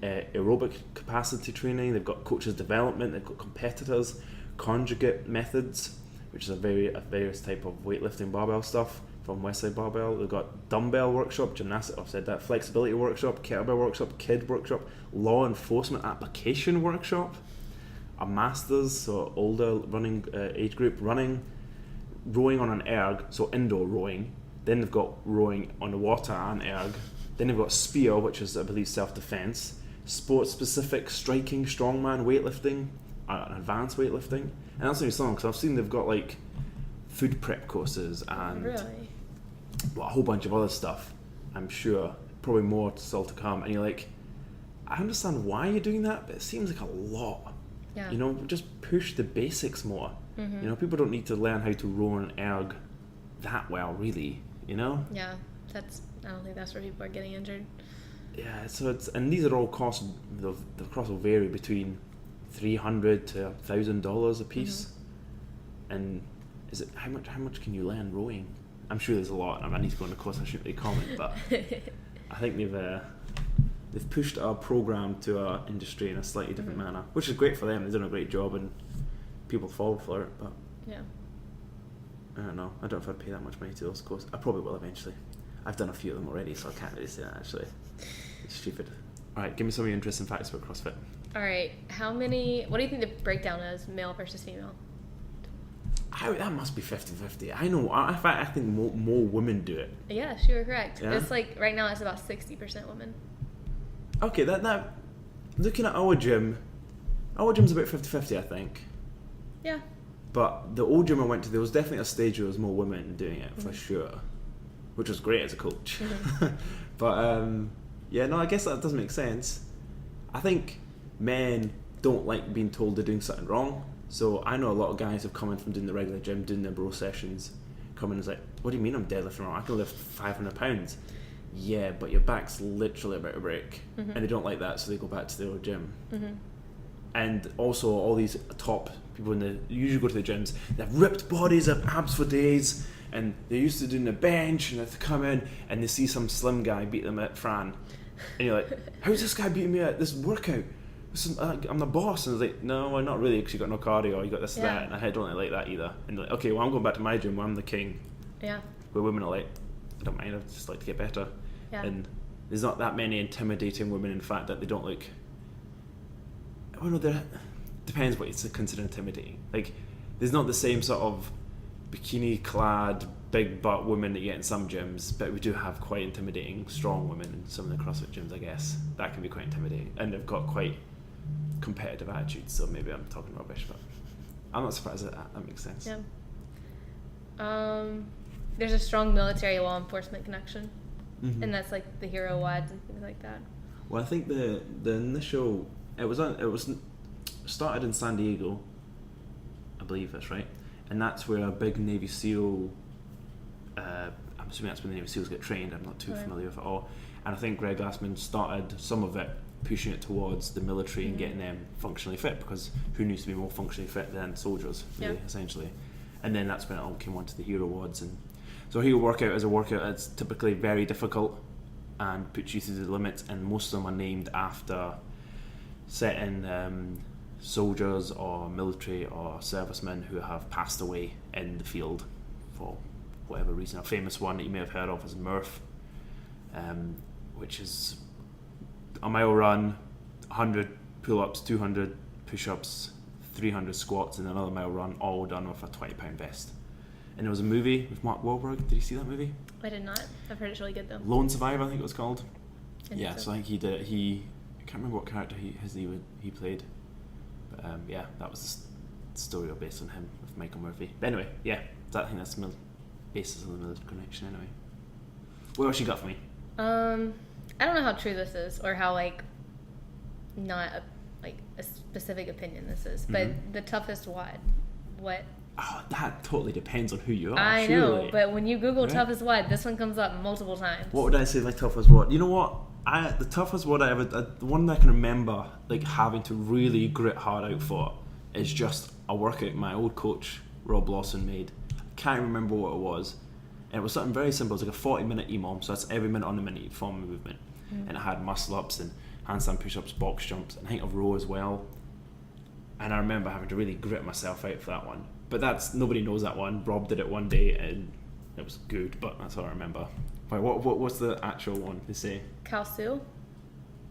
aerobic capacity training, they've got coaches development, they've got competitors, conjugate methods, which is a various type of weightlifting barbell stuff from Westside Barbell. They've got dumbbell workshop, gymnastics, I've said that, flexibility workshop, kettlebell workshop, kid workshop, law enforcement application workshop, a masters, so older running age group, running, rowing on an erg, so indoor rowing. Then they've got rowing on the water and erg. Then they've got spear, which is, I believe, self-defense. Sports-specific striking, strongman, weightlifting, advanced weightlifting. And that's only some, because I've seen they've got like food prep courses and a whole bunch of other stuff. I'm sure, probably more still to come. And you're like, I understand why you're doing that, but it seems like a lot. You know, just push the basics more. You know, people don't need to learn how to row an erg that well, really. You know? I don't think that's where people are getting injured. Yeah, so and these are all costs. The cost will vary between $300 to $1,000 a piece. And is it how much can you learn rowing? I'm sure there's a lot. I need to go on the course. I shouldn't really comment, but I think they've pushed our program to our industry in a slightly different manner, which is great for them. They've done a great job, and people fall for it. But I don't know. I don't know if I'd pay that much money to those courses. I probably will eventually. I've done a few of them already, so I can't really say that actually. It's stupid. Alright, give me some of your interesting facts about CrossFit. Alright, what do you think the breakdown is, male versus female? That must be 50-50. I know, I think more women do it. Yes, you were correct. Yeah? It's like, right now it's about 60% women. Okay, that looking at our gym's about 50-50, I think. Yeah. But the old gym I went to, there was definitely a stage where there was more women doing it, for sure. Which was great as a coach. But, I guess that does make sense. I think men don't like being told they're doing something wrong. So I know a lot of guys have come in from doing the regular gym, doing their bro sessions, come in and is like, what do you mean I'm deadlifting wrong? I can lift 500 pounds. yeah, but your back's literally about to break. And they don't like that, so they go back to their old gym. And also all these top people usually go to the gyms, they have ripped bodies, have abs for days, and they're used to doing the bench, and they come in and they see some slim guy beat them at Fran, and you're like, how's this guy beating me at this workout? I'm the boss. And it's like, no, not really, because you got no cardio, you got this and that, and I don't really like that either. And they're like, okay, well, I'm going back to my gym where I'm the king. Yeah. Where women are like, I don't mind, I just like to get better. Yeah. And there's not that many intimidating women, in fact, that they don't look. Well, no, there depends what it's considered intimidating. Like, there's not the same sort of bikini-clad, big butt women that you get in some gyms, but we do have quite intimidating, strong women in some of the CrossFit gyms, I guess. That can be quite intimidating, and they've got quite competitive attitudes. So maybe I'm talking rubbish, but I'm not surprised that makes sense. Yeah. There's a strong military law enforcement connection, and that's like the hero WODs and things like that. Well, I think the initial. It was started in San Diego, I believe that's right, and that's where a big Navy SEAL. I'm assuming that's where the Navy SEALs get trained. I'm not too familiar with it all, and I think Greg Glassman started some of it, pushing it towards the military and getting them functionally fit, because who needs to be more functionally fit than soldiers, really, essentially. And then that's when it all came onto the hero WODs, and so hero workout is a workout that's typically very difficult and puts you through the limits, and most of them are named after certain soldiers or military or servicemen who have passed away in the field for whatever reason. A famous one that you may have heard of is Murph, which is a mile run, 100 pull-ups, 200 push-ups, 300 squats, and another mile run, all done with a £20 vest. And there was a movie with Mark Wahlberg. Did you see that movie? I did not. I've heard it's really good though. Lone Survivor, I think it was called. Yeah, so I think he did. I can't remember what character he played, but yeah, that was the story based on him with Michael Murphy. But anyway, yeah, I think that's the basis of the military connection. Anyway, what else you got for me? I don't know how true this is, or how not a specific opinion this is, but the toughest WOD, what? Oh, that totally depends on who you are. I know, but when you Google toughest WOD, this one comes up multiple times. What would I say my toughest WOD? You know what? The toughest WOD I ever, the one that I can remember having to really grit hard out for, is just a workout my old coach Rob Lawson made. I can't remember what it was. And it was something very simple. It was like a 40-minute EMOM, so that's every minute on the minute you form a movement. And it had muscle ups and handstand push-ups, box jumps, and I think a row as well. And I remember having to really grit myself out for that one. But nobody knows that one. Rob did it one day and it was good, but that's all I remember. Wait, what's the actual one they say? Kalsu.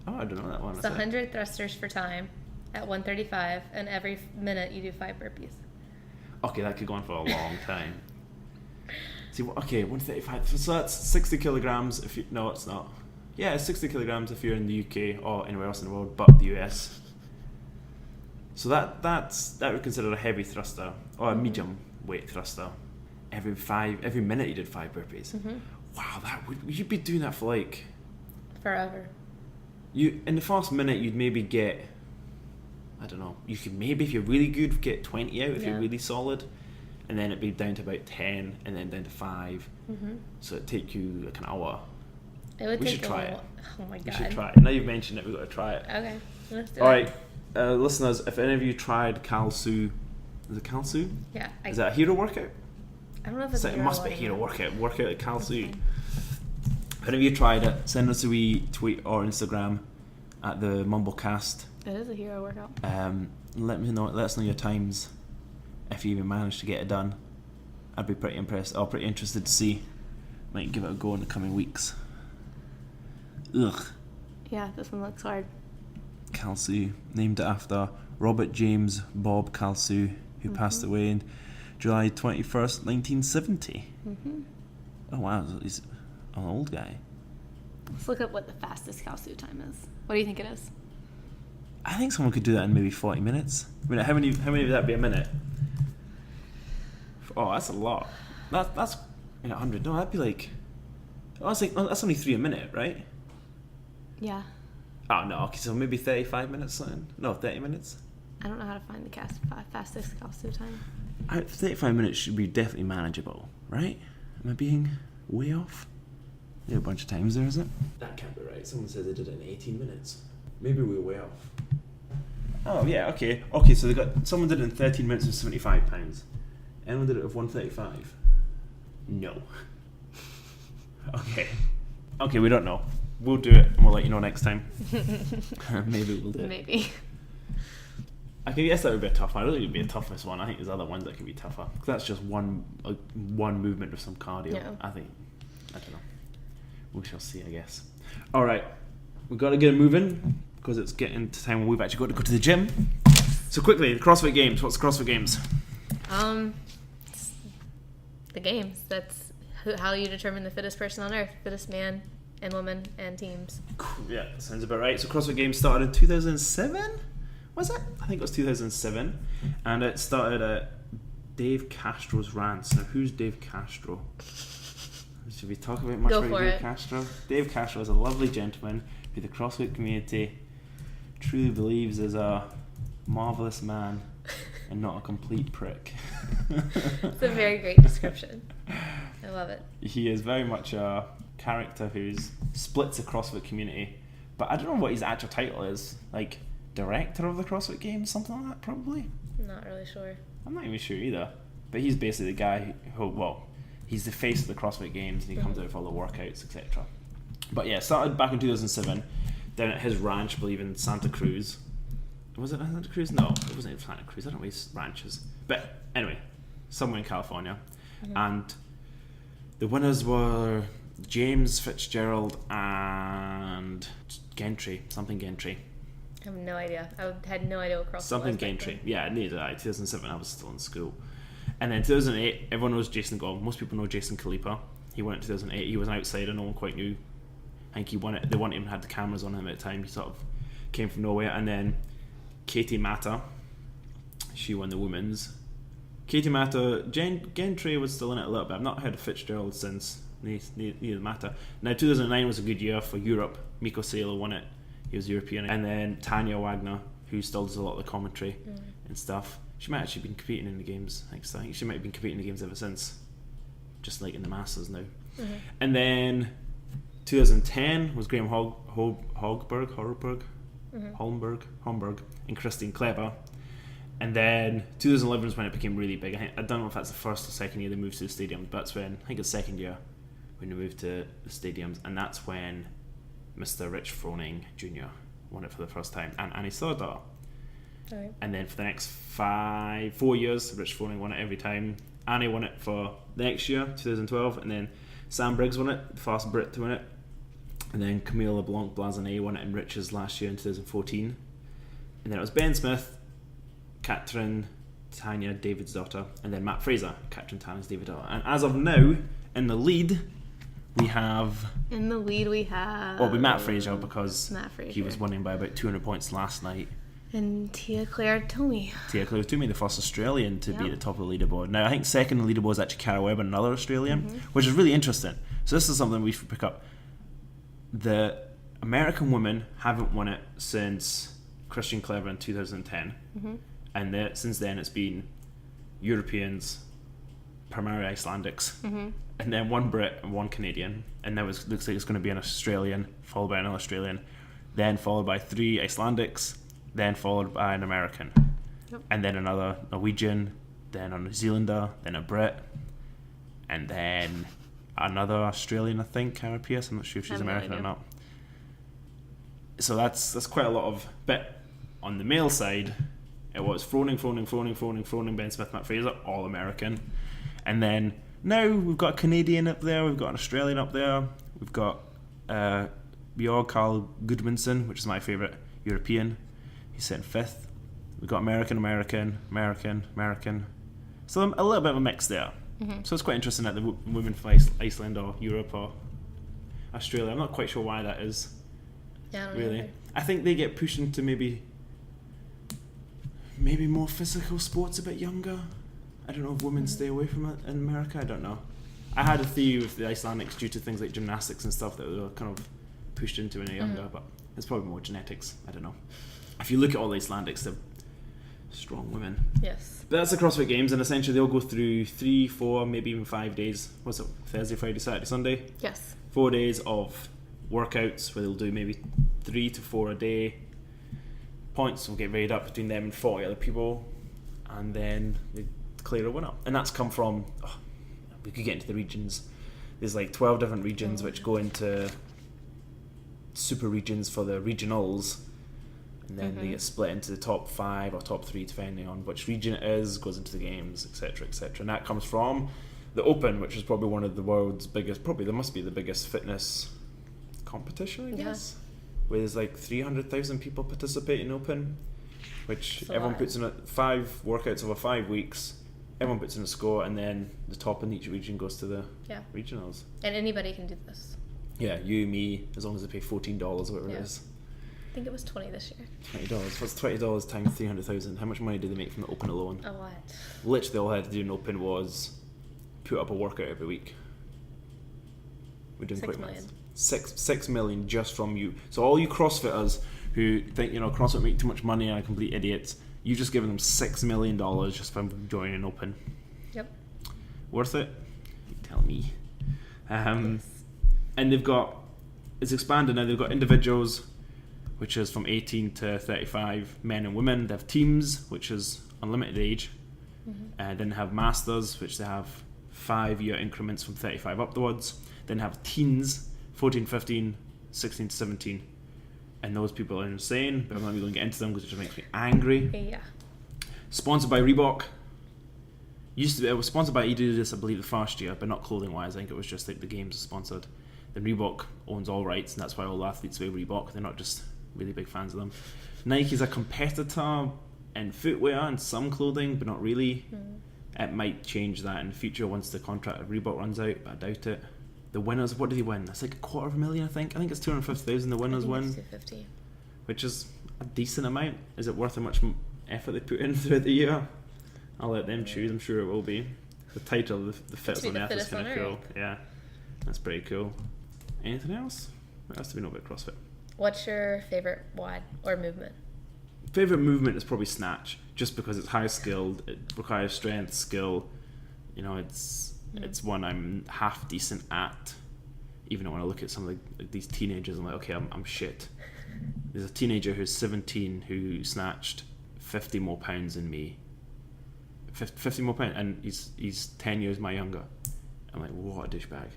Oh, I don't know that one. It's 100 thrusters for time at 135, and every minute you do 5 burpees. Okay, that could go on for a long time. See, okay, 135. So that's 60 kilograms. No, it's not. Yeah, it's 60 kilograms if you're in the UK or anywhere else in the world, but the US. So that would consider a heavy thruster or a medium weight thruster. Every minute you did 5 burpees. Wow, you'd be doing that for forever. You in the first minute you'd maybe get, I don't know, you could maybe, if you're really good, get 20 out if you're really solid, and then it'd be down to about 10 and then down to 5. So it'd take you like an hour. We should try it. Oh my god. We should try it. Now you've mentioned it, we've got to try it. Okay, let's do it. Alright, listeners, if any of you tried Kalsu, is it Kalsu? Yeah. Is that a hero workout? I don't know if it's it must be a hero workout at Kalsu. If any of you tried it, send us a wee tweet or Instagram at the MumbleCast. It is a hero workout. Let us know your times if you even managed to get it done. I'd be pretty impressed. Pretty interested to see. Might give it a go in the coming weeks. Ugh. Yeah, this one looks hard. Kalsu, named after Robert James Bob Kalsu, who passed away in July 21st, 1970. Oh wow, he's an old guy. Let's look up what the fastest Kalsu time is. What do you think it is? I think someone could do that in maybe 40 minutes. I mean, how many would that be a minute? Oh, that's a lot. That's 100. No, that'd be that's only 3 a minute, right? Yeah. Oh no, okay, so maybe 35 minutes then? No, 30 minutes? I don't know how to find the fastest Kalsu time. 35 minutes should be definitely manageable, right? Am I being way off? Yeah, a bunch of times there, is it? That can't be right. Someone said they did it in 18 minutes. Maybe we were way off. Oh, yeah, okay. Okay, so someone did it in 13 minutes with 75 pounds. Anyone did it with 135? No. Okay. Okay, we don't know. We'll do it and we'll let you know next time. Maybe we'll do it. Maybe. I guess that would be a tough one. I don't think it would be a toughness one. I think there's other ones that can be tougher. Because that's just one movement of some cardio. Yeah. I don't know. We shall see, I guess. Alright. We've got to get it moving because it's getting to time when we've actually got to go to the gym. So quickly, the CrossFit Games. What's the CrossFit Games? The games. That's how you determine the fittest person on earth. Fittest man and woman and teams. Yeah, that sounds about right. So CrossFit Games started in 2007? Was it? I think it was 2007. And it started at Dave Castro's rants. Now, who's Dave Castro? Should we talk about much about Dave Castro? Dave Castro is a lovely gentleman who the CrossFit community truly believes is a marvellous man and not a complete prick. It's a very great description. I love it. He is very much a character who's splits the CrossFit community, but I don't know what his actual title is. Like, director of the CrossFit Games, something like that, probably? I'm not really sure. I'm not even sure either. But he's basically the guy he's the face of the CrossFit Games and he comes out with all the workouts, etc. But yeah, started back in 2007 down at his ranch, I believe in Santa Cruz. Was it Santa Cruz? No, it wasn't in Santa Cruz. I don't know where his ranch is. But anyway, somewhere in California. Mm-hmm. And the winners were James Fitzgerald and Gentry. I have no idea. I had no idea what CrossFit was. Something Gentry. Yeah, neither did I. 2007, I was still in school. And then 2008, everyone knows Jason Gold. Most people know Jason Kalipa. He won it in 2008. He was an outsider. No one quite knew. I think he won it. They weren't even had the cameras on him at the time. He sort of came from nowhere. And then Katie Mata, she won the women's. Katie Mata, Gentry was still in it a little bit. I've not heard of Fitzgerald since. Neither Mata. Now 2009 was a good year for Europe. Mikko Salo won it. He was European. And then Tanya Wagner, who still does a lot of the commentary and stuff. She might have actually been competing in the games. I think she might have been competing in the games ever since. Just like in the Masters now. Mm-hmm. And then 2010 was Graham Holmberg, and Christine Kleber. And then 2011 is when it became really big. I don't know if that's the first or second year they moved to the stadiums, but that's when, I think it's second year when they moved to the stadiums, and that's when Mr. Rich Froning Jr. won it for the first time, and Annie Sordar. Right. And then for the next 4 years, Rich Froning won it every time. Annie won it for the next year, 2012, and then Sam Briggs won it, the first Brit to win it. And then Camille LeBlanc Blazonet won it in Rich's last year in 2014. And then it was Ben Smith, Katrin Tanya, David's daughter, and then Matt Fraser, Katrin Tanya's David's daughter. And as of now, in the lead, we have... Well, with Matt Fraser, because he was winning by about 200 points last night. And Tia Claire Toomey, the first Australian to be at the top of the leaderboard. Now, I think second in the leaderboard is actually Cara Webb, another Australian, which is really interesting. So this is something we should pick up. The American women haven't won it since Christian Kleber in 2010. And since then it's been Europeans, primarily Icelandics, and then one Brit and one Canadian. And now it looks like it's going to be an Australian, followed by another Australian, then followed by 3 Icelandics, then followed by an American, and then another Norwegian, then a New Zealander, then a Brit, and then another Australian, I think, Cara Pierce. I'm not sure if she's American or not. So that's quite a lot of. But on the male side, it was Froning, Ben Smith, Matt Fraser, all American, and then now we've got a Canadian up there, we've got an Australian up there, we've got Björn Carl Gudmundsson, which is my favourite European. He's sitting 5th. We've got American. So a little bit of a mix there. So it's quite interesting that the women from Iceland or Europe or Australia, I'm not quite sure why that is. Yeah, I don't really. know. I think they get pushed into maybe more physical sports a bit younger. I don't know if women stay away from it in America. I don't know. I had a theory with the Icelandics due to things like gymnastics and stuff that they were kind of pushed into when they're younger, but it's probably more genetics. I don't know. If you look at all the Icelandics, they're strong women. Yes. But that's the CrossFit Games, and essentially they'll go through 3, 4, maybe even 5 days. What's it? Thursday, Friday, Saturday, Sunday? Yes. 4 days of workouts where they'll do maybe 3 to 4 a day. Points will get rated up between them and 40 other people, and then they declare a winner. And that's come from, we could get into the regions. There's like 12 different regions which go into super regions for the regionals, and then they get split into the top 5 or top 3 depending on which region it is, goes into the games, etc, etc. And that comes from the Open, which is probably one of the world's biggest, there must be the biggest fitness competition, I guess, where there's like 300,000 people participate in Open, which everyone puts in 5 workouts over 5 weeks. Everyone puts in a score, and then the top in each region goes to the regionals. And anybody can do this. Yeah, you, me, as long as they pay $14 or whatever it is. I think it was $20 this year. $20. What's $20 times 300,000? How much money do they make from the Open alone? A lot. Literally, all I had to do in Open was put up a workout every week. We're doing 6 quite million. 6 million just from you. So all you CrossFitters who think CrossFit make too much money and are complete idiots, you've just given them $6 million just from joining Open. Yep. Worth it? You tell me. And it's expanded now. They've got individuals, which is from 18 to 35, men and women. They have teams, which is unlimited age. Then they have masters, which they have 5-year increments from 35 upwards. Then have teens, 14, 15, 16 to 17. And those people are insane, but I'm not even going to get into them because it just makes me angry. Yeah. Sponsored by Reebok. It was sponsored by Adidas, I believe, the first year, but not clothing wise. I think it was just like the games are sponsored. Then Reebok owns all rights, and that's why all athletes wear Reebok. They're not just really big fans of them. Nike's a competitor in footwear and some clothing, but not really. It might change that in the future once the contract of Reebok runs out, but I doubt it. The winners, what do they win? That's like $250,000, I think. I think it's 250,000 the winners win. 250. Which is a decent amount. Is it worth how much effort they put in throughout the year? I'll let them choose. I'm sure it will be. The title, the fittest on earth, is kind of cool. Yeah, that's pretty cool. Anything else? What else do we know about CrossFit? What's your favorite WOD or movement? Favorite movement is probably snatch, just because it's high skilled. It requires strength, skill. It's one I'm half decent at. Even when I look at some of these teenagers, I'm like, okay, I'm shit. There's a teenager who's 17 who snatched 50 more pounds than me. 50 more pounds, and he's 10 years my younger. I'm like, what a douchebag.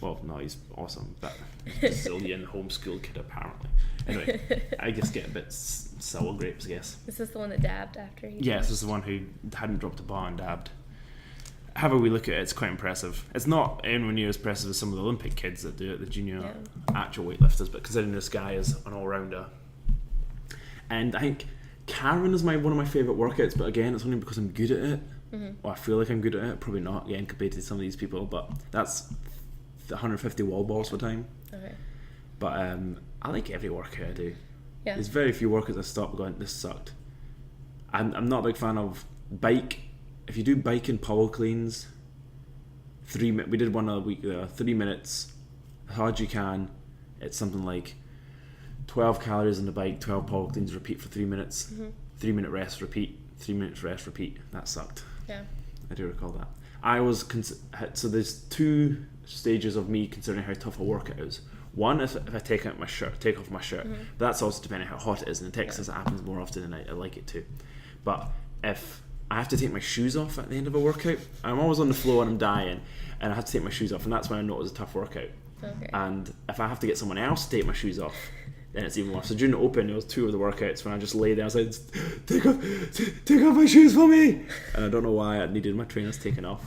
Well, no, he's awesome, but Brazilian homeschool kid apparently. Anyway, I just get a bit sour grapes, I guess. Is this the one that dabbed after you? Yes, this is the one who hadn't dropped a bar and dabbed. However we look at it, it's quite impressive. It's not anywhere near as impressive as some of the Olympic kids that do it, the junior actual weightlifters, but considering this guy is an all-rounder. And I think Karen is one of my favourite workouts, but again, it's only because I'm good at it. Or I feel like I'm good at it. Probably not, again, compared to some of these people, but that's the 150 wall balls for time. Okay. But I like every workout I do. Yeah. There's very few workouts I stop going, this sucked. I'm not a big fan of bike. If you do bike and power cleans, we did one a week there, 3 minutes, as hard as you can. It's something like 12 calories on the bike, 12 power cleans, repeat for 3 minutes, 3 minute rest, repeat, 3 minutes rest, repeat. That sucked. Yeah. I do recall that. So there's 2 stages of me considering how tough a workout is. One, if I take off my shirt, but that's also depending on how hot it is. And in Texas, it happens more often than I like it to. But if I have to take my shoes off at the end of a workout, I'm always on the floor and I'm dying, and I have to take my shoes off, and that's when I know it was a tough workout. Okay. And if I have to get someone else to take my shoes off, then it's even worse. So during the Open, there was 2 of the workouts when I just lay there, I was like, take off my shoes for me! And I don't know why I needed my trainers taken off,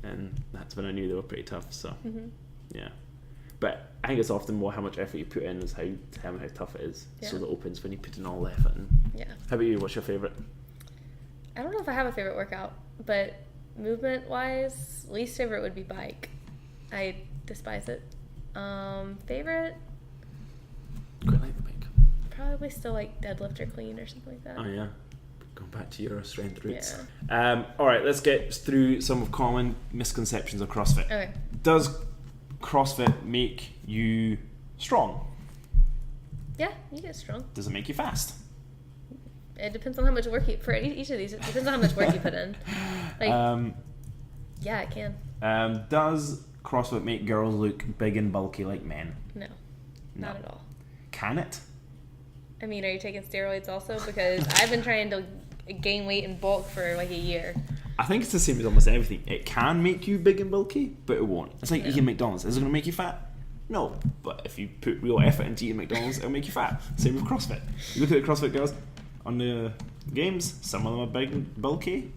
and that's when I knew they were pretty tough. So yeah, but I think it's often more how much effort you put in is how tough it is. Yeah. So the Open's when you put in all the effort in. Yeah. How about you? What's your favourite? I don't know if I have a favorite workout, but movement-wise, least favorite would be bike. I despise it. Favorite? Quite like the bike. Probably still like deadlift or clean or something like that. Oh yeah, going back to your strength roots. Yeah. All right, let's get through some of common misconceptions of CrossFit. Okay. Does CrossFit make you strong? Yeah, you get strong. Does it make you fast? It depends on how much work for each of these. It depends on how much work you put in. Like, yeah, it can. Does CrossFit make girls look big and bulky like men? No, not at all. Can it? I mean, are you taking steroids also? Because I've been trying to gain weight and bulk for like a year. I think it's the same as almost everything. It can make you big and bulky, but it won't. It's like eating McDonald's. Is it going to make you fat? No. But if you put real effort into eating McDonald's, it'll make you fat. Same with CrossFit. You look at the CrossFit girls on the games, some of them are big and bulky,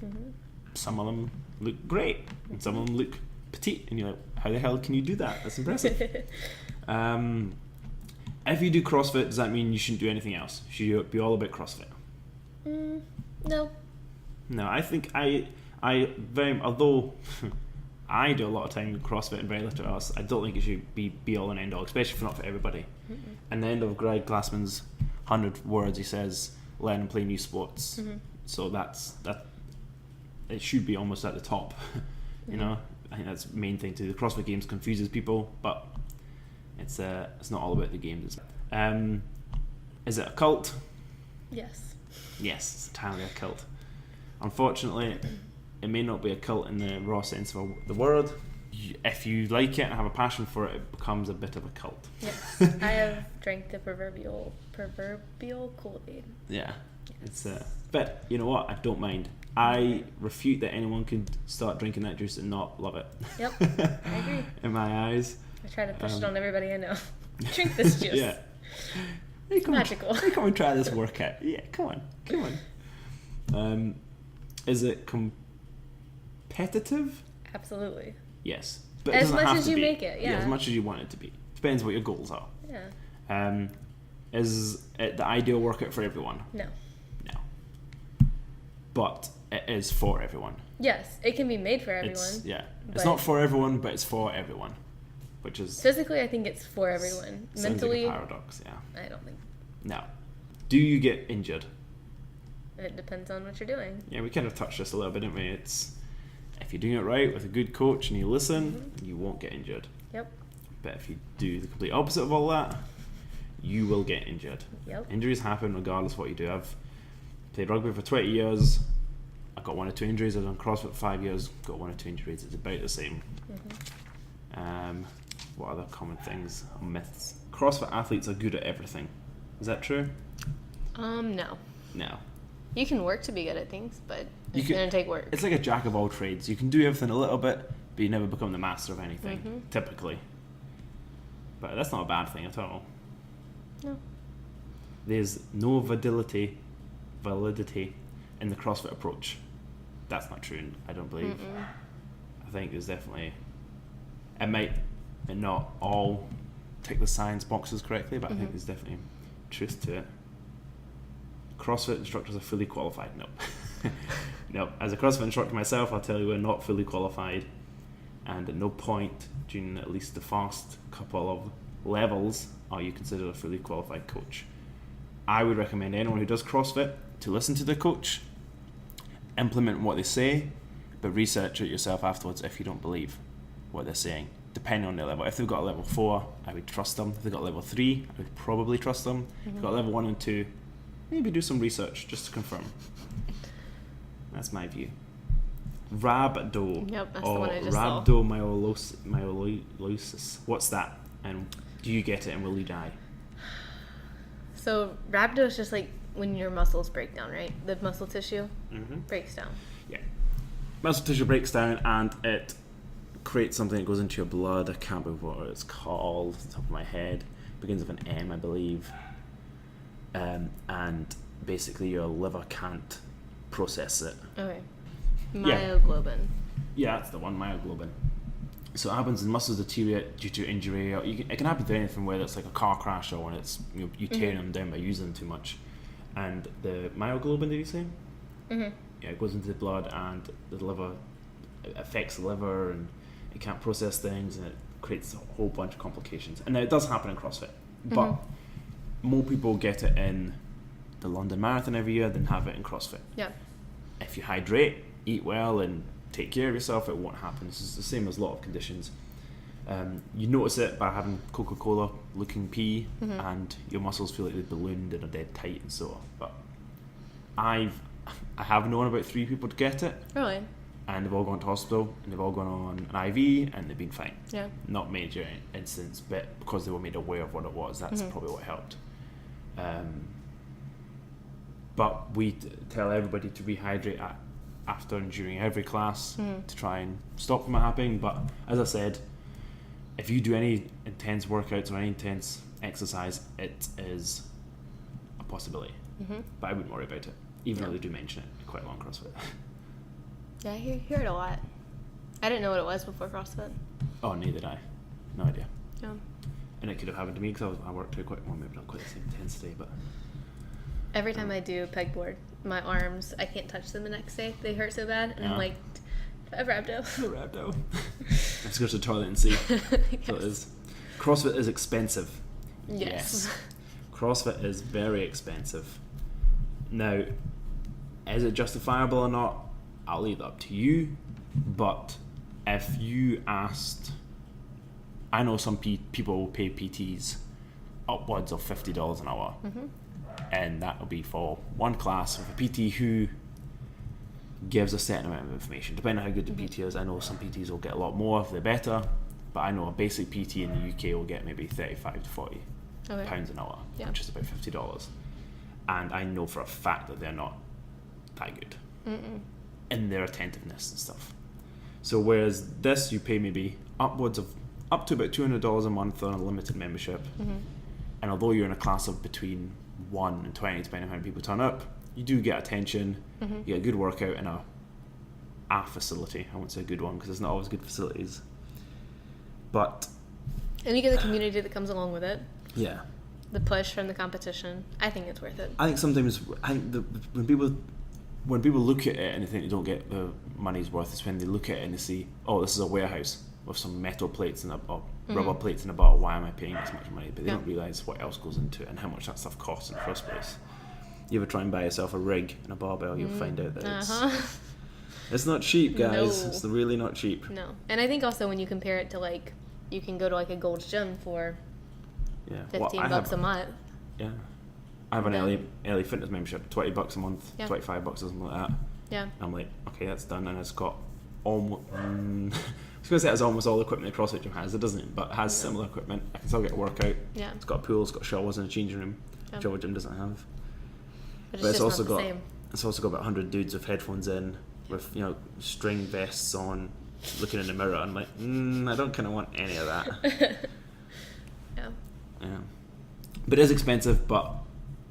some of them look great, and some of them look petite, and you're like, how the hell can you do that? That's impressive. If you do CrossFit, does that mean you shouldn't do anything else? Should you be all about CrossFit? No. No, I think although I do a lot of time in CrossFit and very little else, I don't think it should be all and end all, especially if not for everybody. And the end of Greg Glassman's 100 words, he says, learn and play new sports. So that it should be almost at the top. You know, I think that's the main thing too. The CrossFit Games confuses people, but it's not all about the games. Is it a cult? Yes. Yes, it's entirely a cult. Unfortunately, it may not be a cult in the raw sense of the word. If you like it and have a passion for it, it becomes a bit of a cult. Yes, I have drank the proverbial Kool-Aid. Yeah, it's but you know what? I don't mind. I refute that anyone could start drinking that juice and not love it. Yep, I agree. In my eyes, I try to push it on everybody I know. Drink this juice. Yeah. Hey, come magical. Come and try this workout. Yeah, come on. Is it competitive? Absolutely. Yes, but As it doesn't much have as to you be. make it, yeah. As much as you want it to be. Depends what your goals are. Yeah. Is it the ideal workout for everyone? No. But it is for everyone. Yes, it can be made for everyone. It's not for everyone, but it's for everyone, which is physically, I think it's for everyone. Mentally, like a paradox. Yeah. I don't think. No. Do you get injured? It depends on what you're doing. Yeah, we kind of touched this a little bit, didn't we? It's if you're doing it right with a good coach and you listen, you won't get injured. Yep. But if you do the complete opposite of all that, you will get injured. Yep. Injuries happen regardless of what you do. I've played rugby for 20 years. I got 1 or 2 injuries. I've done CrossFit for 5 years. Got 1 or 2 injuries. It's about the same. What other common things? Myths. CrossFit athletes are good at everything. Is that true? No. No. You can work to be good at things, but it's going to take work. It's like a jack of all trades. You can do everything a little bit, but you never become the master of anything, typically. But that's not a bad thing at all. No. There's no validity in the CrossFit approach. That's not true, I don't believe. I think there's definitely... It might not all tick the science boxes correctly, but I think there's definitely truth to it. CrossFit instructors are fully qualified. No. No. As a CrossFit instructor myself, I'll tell you we're not fully qualified, and at no point during at least the first couple of levels are you considered a fully qualified coach. I would recommend anyone who does CrossFit to listen to their coach, implement what they say, but research it yourself afterwards if you don't believe what they're saying, depending on their level. If they've got a level 4, I would trust them. If they've got level 3, I would probably trust them. If they've got level 1 and 2, maybe do some research just to confirm. That's my view. Rhabdo. Yep, that's the one I just saw. Rhabdomyolysis. What's that? And do you get it and will you die? So rhabdo is just like when your muscles break down, right? The muscle tissue breaks down. Yeah. Muscle tissue breaks down and it creates something that goes into your blood. I can't remember what it's called off the top of my head. Begins with an M, I believe. And basically your liver can't process it. Okay. Myoglobin. Yeah, that's the one, myoglobin. So it happens when muscles deteriorate due to injury. Or it can happen to anything, whether it's like a car crash or when it's you tearing them down by using them too much. And the myoglobin, did you say? Yeah, it goes into the blood and the liver, it affects the liver and it can't process things and it creates a whole bunch of complications. And now it does happen in CrossFit, but more people get it in the London Marathon every year than have it in CrossFit. Yeah. If you hydrate, eat well, and take care of yourself, it won't happen. This is the same as a lot of conditions. You notice it by having Coca-Cola looking pee, and your muscles feel like they're ballooned and are dead tight and so on. But I have known about 3 people to get it. Really? and they've all gone to hospital, and they've all gone on an IV, and they've been fine. Yeah. Not major incidents, but because they were made aware of what it was, that's probably what helped. But we tell everybody to rehydrate after and during every class to try and stop from it happening. But as I said, if you do any intense workouts or any intense exercise, it is a possibility. But I wouldn't worry about it, even though they do mention it quite a lot in CrossFit. Yeah, I hear it a lot. I didn't know what it was before CrossFit. Oh, neither did I. No idea. Yeah. And it could have happened to me because I worked out quite, well, maybe not quite the same intensity, but... Every time I do pegboard, my arms, I can't touch them the next day. They hurt so bad, and I'm like, rhabdo. Rhabdo. Let's go to the toilet and see. Yes. So it is. CrossFit is expensive. Yes. CrossFit is very expensive. Now, is it justifiable or not? I'll leave it up to you. But if you asked, I know some people will pay PTs upwards of $50 an hour. And that will be for one class with a PT who gives a certain amount of information. Depending on how good the PT is, I know some PTs will get a lot more if they're better, but I know a basic PT in the UK will get maybe 35 to 40 pounds an hour, which is about $50. And I know for a fact that they're not that good in their attentiveness and stuff. So whereas this, you pay maybe upwards of up to about $200 a month on a limited membership, and although you're in a class of between 1 and 20, depending on how many people turn up, you do get attention, you get a good workout in a facility. I won't say a good one because there's not always good facilities, but and you get the community that comes along with it. Yeah, the push from the competition. I think it's worth it. I think sometimes when people look at it and they think they don't get the money's worth, is when they look at it and they see, oh, this is a warehouse with some metal plates and rubber plates in the bottom. Why am I paying this much money? But they don't realise what else goes into it and how much that stuff costs in the first place. You ever try and buy yourself a rig and a barbell, you'll find out that it's not cheap, guys. No. It's really not cheap. No. And I think also when you compare it to, like, you can go to like a Gold's Gym for $15 a month. Yeah. I have an LA Fitness membership, $20 a month, $25 or something like that. Yeah. I'm like, okay, that's done, and it's got almost... I was going to say it has almost all the equipment the CrossFit Gym has. It doesn't, but it has similar equipment. I can still get a workout. Yeah. It's got a pool, it's got showers and a changing room, which our gym doesn't have. But it's also got same. It's also got about 100 dudes with headphones in, with string vests on, looking in the mirror. I'm like, I don't kind of want any of that. Yeah. But it is expensive, but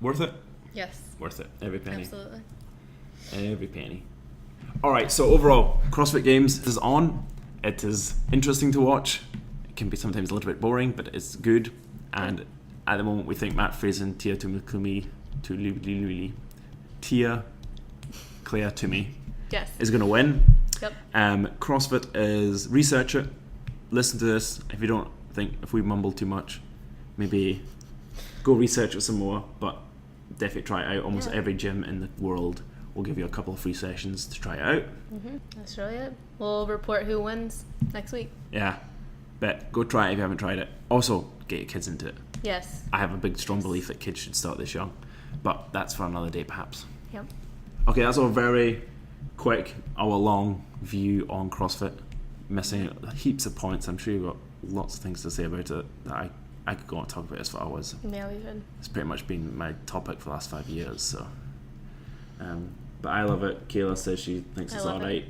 worth it. Yes. Worth it. Every penny. Absolutely. Every penny. All right. So overall, CrossFit Games is on. It is interesting to watch. It can be sometimes a little bit boring, but it's good. And at the moment, we think Matt Fraser and Tia Claire Toomey is going to win. Yep. CrossFit is research it. Listen to this. If we mumble too much, maybe go research it some more. But definitely try it out. Almost every gym in the world will give you a couple of free sessions to try it out. That's really it. We'll report who wins next week. Yeah. But go try it if you haven't tried it. Also, get your kids into it. Yes. I have a big, strong belief that kids should start this young. But that's for another day, perhaps. Yep. Okay, that's a very quick, hour-long view on CrossFit. Missing heaps of points. I'm sure you've got lots of things to say about it that I could go on and talk about this for hours. Yeah, we should. It's pretty much been my topic for the last 5 years, so... but I love it. Kayla says she thinks it's alright.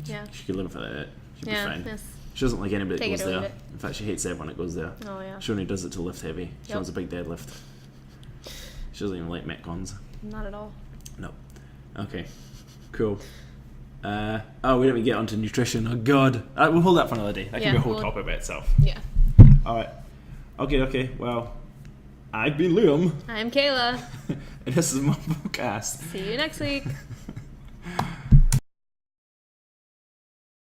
Yeah. She could live with it. She'd be fine. Yes. She doesn't like anybody that goes there. In fact, she hates everyone that goes there. Oh, yeah. She only does it to lift heavy. She wants a big deadlift. She doesn't even like Metcons. Not at all. No. Okay. Cool. We didn't even get onto nutrition. Oh, God. We'll hold that for another day. That can be a whole topic by itself. Yeah. Alright. Okay. Well, I've been Liam. I'm Kayla. And this is the MumbleCast. See you next week.